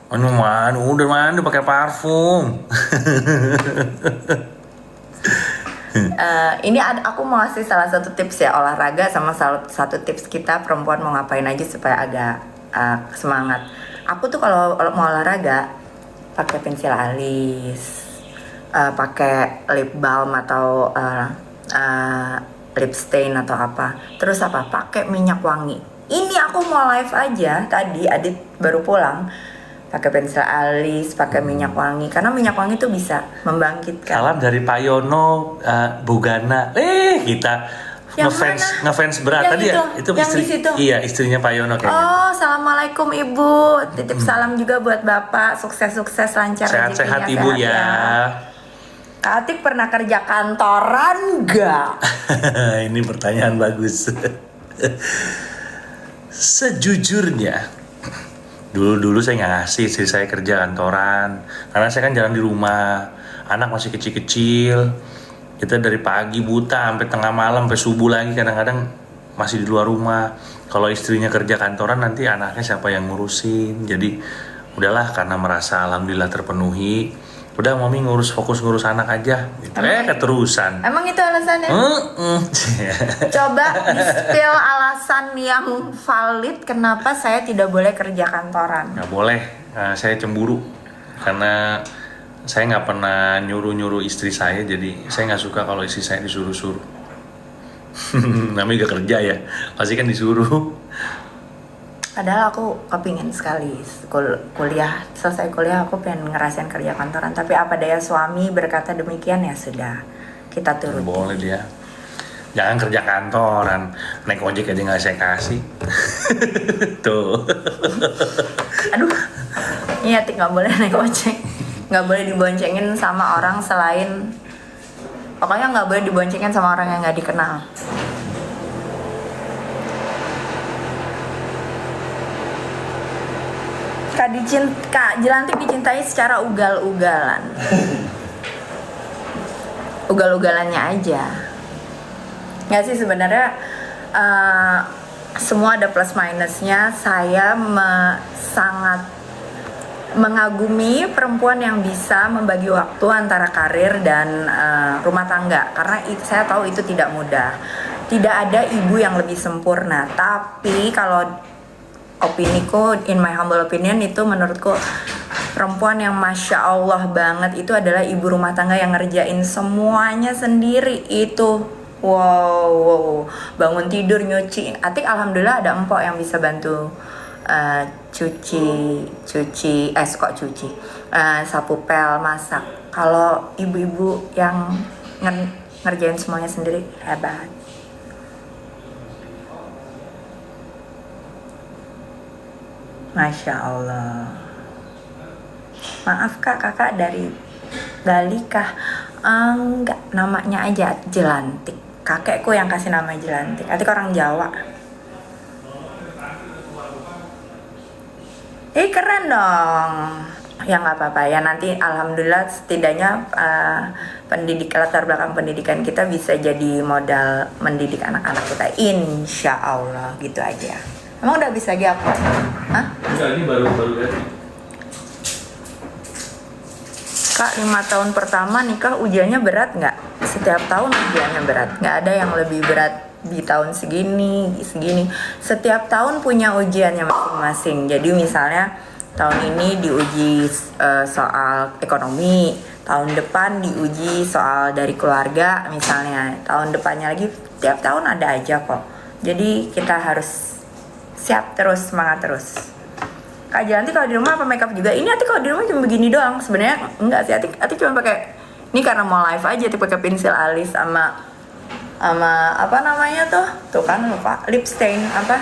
Udah mandi pakai parfum. Ini aku mau kasih salah satu tips ya, olahraga sama satu tips kita perempuan mau ngapain aja supaya agak semangat. Aku tuh kalau mau olahraga pakai pensil alis, pakai lip balm atau lip stain atau apa. Terus apa? Pakai minyak wangi. Ini aku mau live aja tadi, Adit baru pulang. Pakai pensil alis, pakai minyak wangi, karena minyak wangi tuh bisa membangkitkan. Salam dari Pak Yono, Bugana. Kita Yang ngefans berat Yang tadi ya. itu, yang di situ. Iya, istrinya Pak Yono kayaknya. Oh, assalamualaikum ibu. Titip salam juga buat bapak. Sukses lancar Sehat-sehat rezekinya, ibu sehat ya. Kak Atik pernah kerja kantoran nggak? Ini pertanyaan bagus. Sejujurnya, dulu saya nggak ngasih istri saya kerja kantoran, karena saya kan jalan di rumah, anak masih kecil-kecil, kita dari pagi buta sampai tengah malam sampai subuh lagi, kadang-kadang masih di luar rumah. Kalau istrinya kerja kantoran nanti anaknya siapa yang ngurusin, jadi udahlah karena merasa alhamdulillah terpenuhi, udah mami fokus ngurus anak aja gitu. Keterusan. Emang itu alasannya? Coba di-spill alasan yang valid kenapa saya tidak boleh kerja kantoran. Nggak boleh, saya cemburu karena saya nggak pernah nyuruh istri saya, jadi saya nggak suka kalau istri saya disuruh-suruh. Namanya gak kerja ya, pasti kan disuruh. Padahal aku kepingin sekali selesai kuliah aku pengen ngerasain kerja kantoran, tapi apa daya suami berkata demikian, ya sudah kita turuti. Boleh dia, jangan kerja kantoran, naik ojek aja nggak saya kasih. Tuh. Aduh, iya Tik, nggak boleh naik ojek, nggak boleh diboncengin sama orang selain, pokoknya nggak boleh diboncengin sama orang yang nggak dikenal. Kak Jelantik dicintai secara ugal-ugalan. Ugal-ugalannya aja. Nggak sih sebenarnya semua ada plus minusnya. Saya sangat mengagumi perempuan yang bisa membagi waktu antara karir dan rumah tangga, karena saya tahu itu tidak mudah. Tidak ada ibu yang lebih sempurna, tapi kalau opiniku, in my humble opinion, itu menurutku perempuan yang masya Allah banget itu adalah ibu rumah tangga yang ngerjain semuanya sendiri. Itu wow, bangun tidur, nyuci. Atik alhamdulillah ada empok yang bisa bantu cuci, sapu pel, masak. Kalau ibu-ibu yang ngerjain semuanya sendiri, hebat. Masya Allah. Maaf kak, kakak dari Bali kah? Enggak, namanya aja Jelantik. Kakekku yang kasih nama Jelantik. Atik orang Jawa. Keren dong. Ya nggak apa-apa ya, nanti alhamdulillah setidaknya latar belakang pendidikan kita bisa jadi modal mendidik anak-anak kita, insya Allah. Gitu aja. Emang udah habis lagi aku? Hah? Enggak, ini baru ganti. Kak, 5 tahun pertama nikah ujiannya berat nggak? Setiap tahun ujiannya berat. Nggak ada yang lebih berat di tahun segini. Setiap tahun punya ujiannya masing-masing. Jadi misalnya tahun ini diuji soal ekonomi, tahun depan diuji soal dari keluarga misalnya, tahun depannya lagi, tiap tahun ada aja kok. Jadi kita harus siap terus, semangat terus. Kak Jalanti kalau di rumah apa makeup juga? Ini Ati kalau di rumah cuma begini doang. Sebenarnya enggak sih, Ati cuma pakai ini karena mau live aja, Ati pakai pensil alis sama apa namanya tuh kan lupa, lip stain apa,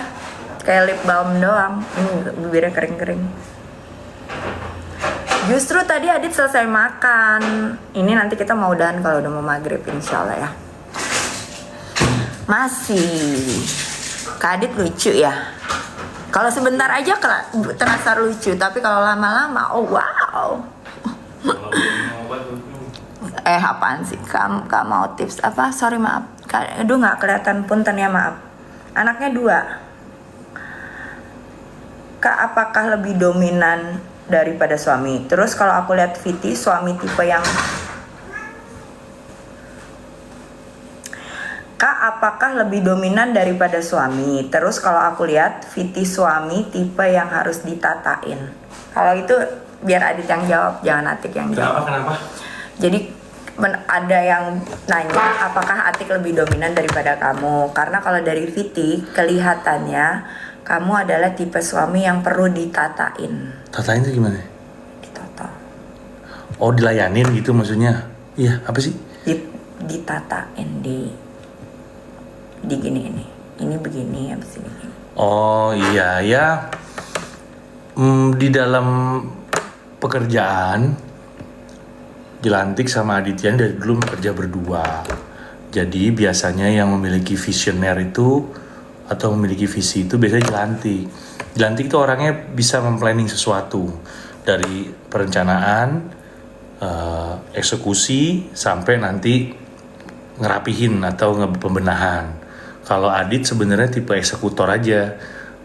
kayak lip balm doang. Ini bibirnya kering-kering. Justru tadi Adit selesai makan. Ini nanti kita mau udahan kalau udah mau maghrib insya Allah ya. Masih Kak Adit lucu ya. Kalau sebentar aja terasa lucu, tapi kalau lama-lama, oh wow. Apaan sih? Kak mau tips apa? Sorry maaf. Aduh nggak kelihatan, punten ya, maaf. Anaknya 2. Kak apakah lebih dominan daripada suami? Terus kalau aku lihat Viti, suami tipe yang Kak apakah lebih dominan daripada suami? Terus kalau aku lihat Viti suami tipe yang harus ditatain. Kalau itu biar Adit yang jawab, jangan Atik yang jawab. Kenapa? Jadi ada yang nanya apakah Atik lebih dominan daripada kamu? Karena kalau dari Viti kelihatannya kamu adalah tipe suami yang perlu ditatain. Tatain itu gimana? Ditata. Oh, dilayanin gitu maksudnya? Iya, apa sih? Ditatain di gini ini begini, habis ini begini. Oh iya ya. Di dalam pekerjaan Jelantik sama Aditya dari dulu bekerja berdua. Jadi biasanya yang memiliki visioner itu atau memiliki visi itu biasanya Jelantik. Jelantik itu orangnya bisa memplanning sesuatu dari perencanaan, eksekusi sampai nanti ngerapihin atau pembenahan. Kalau Adit sebenarnya tipe eksekutor aja.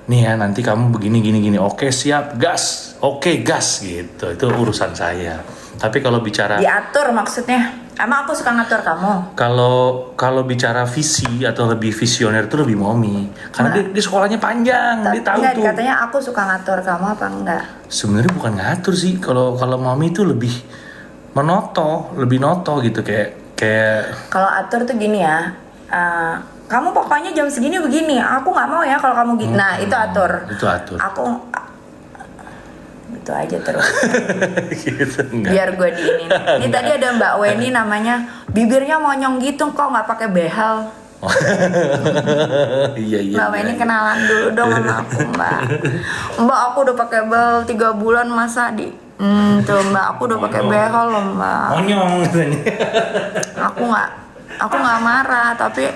Nih ya nanti kamu begini gini. Oke siap, gas. Oke gas gitu. Itu urusan saya. Tapi kalau bicara diatur maksudnya. Emang aku suka ngatur kamu? Kalau bicara visi atau lebih visioner itu lebih Momi. Karena dia sekolahnya panjang, dia tahu enggak, tuh. Katanya aku suka ngatur kamu apa enggak? Sebenarnya bukan ngatur sih. Kalau Momi itu lebih lebih noto gitu kayak Kalau atur tuh gini ya. Kamu pokoknya jam segini begini. Aku nggak mau ya kalau kamu gitu. Nah itu atur. Itu atur. Aku itu aja terus. Gitu, enggak. Biar gue diinin. Ini tadi ada Mbak Weni namanya, bibirnya monyong gitu kok nggak pakai behel. Oh. Iya. Mbak Weni kenalan dulu dong sama aku Mbak. Mbak aku udah pakai behel 3 bulan masa di. Tuh Mbak aku udah pakai behel loh Mbak. Monyong katanya. Aku nggak marah tapi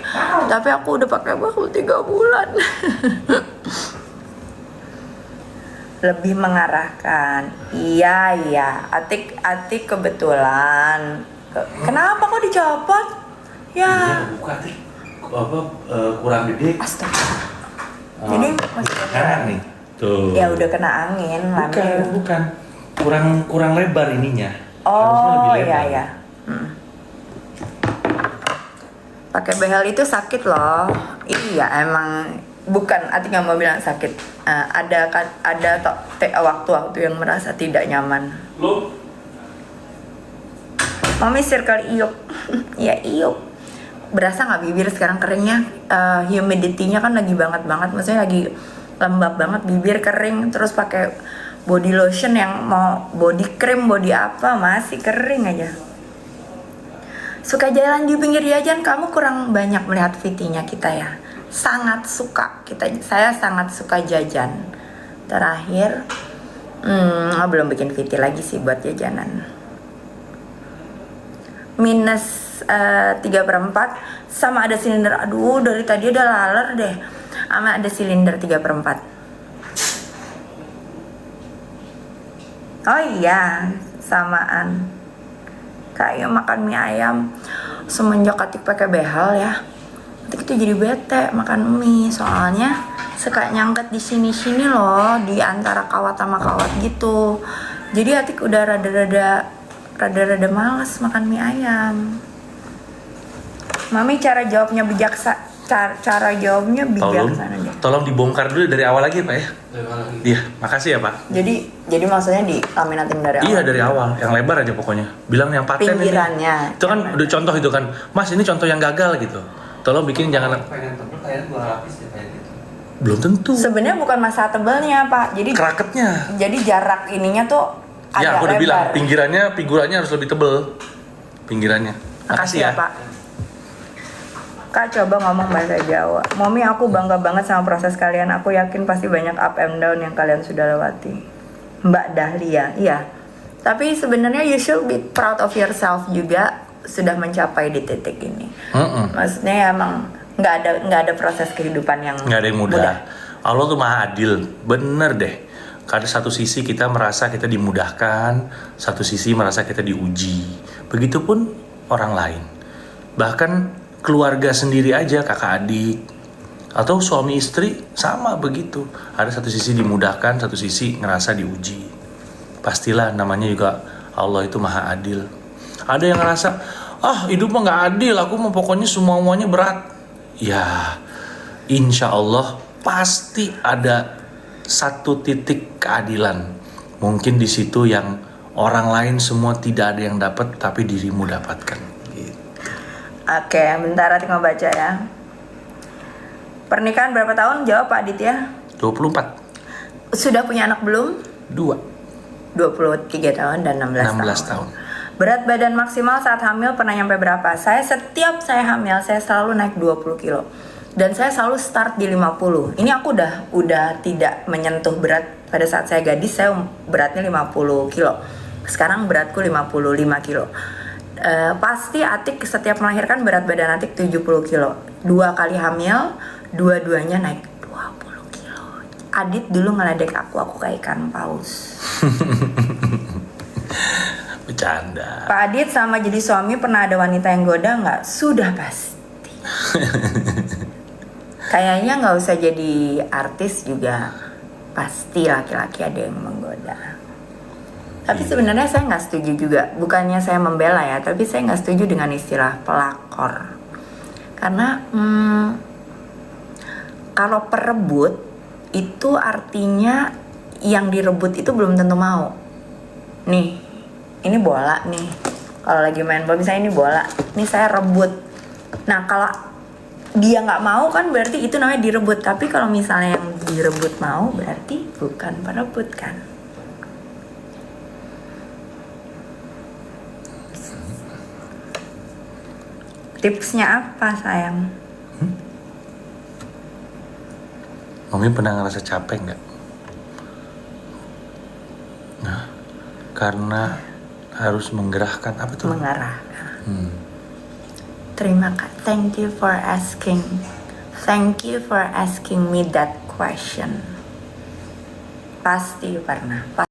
aku udah pakai behel 3 bulan. Lebih mengarahkan. Iya. Atik kebetulan. Kenapa kok dicopot? Ya. Bukan sih. Kurang gede. Astaga. Jadi masih Sekarang nih. Tuh. Ya udah kena angin. Bukan. Kurang lebar ininya. Oh iya. Pakai behel itu sakit loh. Iya emang. Bukan, Ati nggak mau bilang sakit. Ada waktu-waktu yang merasa tidak nyaman. Lu? Mami circle iup. Ya iup. Berasa nggak bibir sekarang keringnya? Humidity-nya kan lagi banget. Maksudnya lagi lembab banget. Bibir kering. Terus pakai body lotion yang mau body cream, body apa masih kering aja. Suka jalan di pinggir jajan, kamu kurang banyak melihat VT-nya kita ya. Sangat suka saya sangat suka jajan. Terakhir belum bikin VT lagi sih buat jajanan. Minus 3/4 sama ada silinder. Aduh dari tadi udah laler deh. Sama ada silinder 3/4. Oh iya samaan. Kayak makan mie ayam semenjak Atik pakai behel ya. Atik itu jadi bete makan mie soalnya suka nyangkut di sini loh di antara kawat sama kawat gitu. Jadi Atik udah rada malas makan mie ayam. Mami cara jawabnya bijaksana deh. Tolong dibongkar dulu dari awal lagi Pak ya. Dari mana lagi? Iya, makasih ya Pak. Jadi maksudnya di laminating dari awal. Iya dari awal, yang lebar aja pokoknya. Bilang yang paten Pinggirannya. ini. Itu kan udah contoh itu kan, Mas ini contoh yang gagal gitu. Tolong bikin jangan Pengen tebel kayaknya 2 lapis ya kayak gitu. belum tentu. Sebenarnya bukan masalah tebelnya Pak. Keraketnya. Jadi jarak ininya tuh agak Ya aku udah lebar. bilang figurannya harus lebih tebel. Pinggirannya. Makasih ya. Pak. Kak coba ngomong bahasa Jawa. Mami aku bangga banget sama proses kalian. Aku yakin pasti banyak up and down yang kalian sudah lewati. Mbak Dahlia, iya. Tapi sebenarnya you should be proud of yourself juga sudah mencapai di titik ini. Maksudnya ya emang nggak ada proses kehidupan yang Nggak ada yang mudah. Allah tuh maha adil, bener deh. Karena satu sisi kita merasa kita dimudahkan, satu sisi merasa kita diuji. Begitupun orang lain. Bahkan keluarga sendiri aja, kakak adik, atau suami istri sama begitu. Ada satu sisi dimudahkan, satu sisi ngerasa diuji. Pastilah namanya juga Allah itu maha adil. Ada yang ngerasa, hidup mah nggak adil, aku mau pokoknya semuanya berat. Ya, insya Allah pasti ada satu titik keadilan. Mungkin di situ yang orang lain semua tidak ada yang dapat, tapi dirimu dapatkan. Oke, bentar Ati mau baca ya. Pernikahan berapa tahun? Jawab Pak Aditya. 24, Sudah punya anak belum? 2, 23 tahun dan 16 tahun. Berat badan maksimal saat hamil pernah nyampe berapa? Setiap saya hamil, saya selalu naik 20 kilo. Dan saya selalu start di 50. Ini aku udah tidak menyentuh berat. Pada saat saya gadis, saya beratnya 50 kilo. Sekarang beratku 55 kilo. Pasti Atik setiap melahirkan berat badan Atik 70 kilo. 2 kali hamil, dua-duanya naik 20 kilo. Adit dulu ngeledek aku kayak ikan paus. Bercanda. Pak Adit sama jadi suami pernah ada wanita yang goda nggak? Sudah pasti. Kayaknya nggak usah jadi artis juga pasti laki-laki ada yang menggoda. Tapi sebenarnya saya nggak setuju juga. Bukannya saya membela ya, tapi saya nggak setuju dengan istilah pelakor. Karena kalau perebut itu artinya yang direbut itu belum tentu mau. Nih, ini bola nih. Kalau lagi main bola, misalnya ini bola, ini saya rebut. Nah kalau dia nggak mau kan berarti itu namanya direbut. Tapi kalau misalnya yang direbut mau, berarti bukan perebut kan. Tipsnya apa sayang? Mami pernah ngerasa capek nggak? Nah, karena harus menggerahkan apa tuh? Mengarahkan. Terima kasih. Thank you for asking. Thank you for asking me that question. Pasti pernah.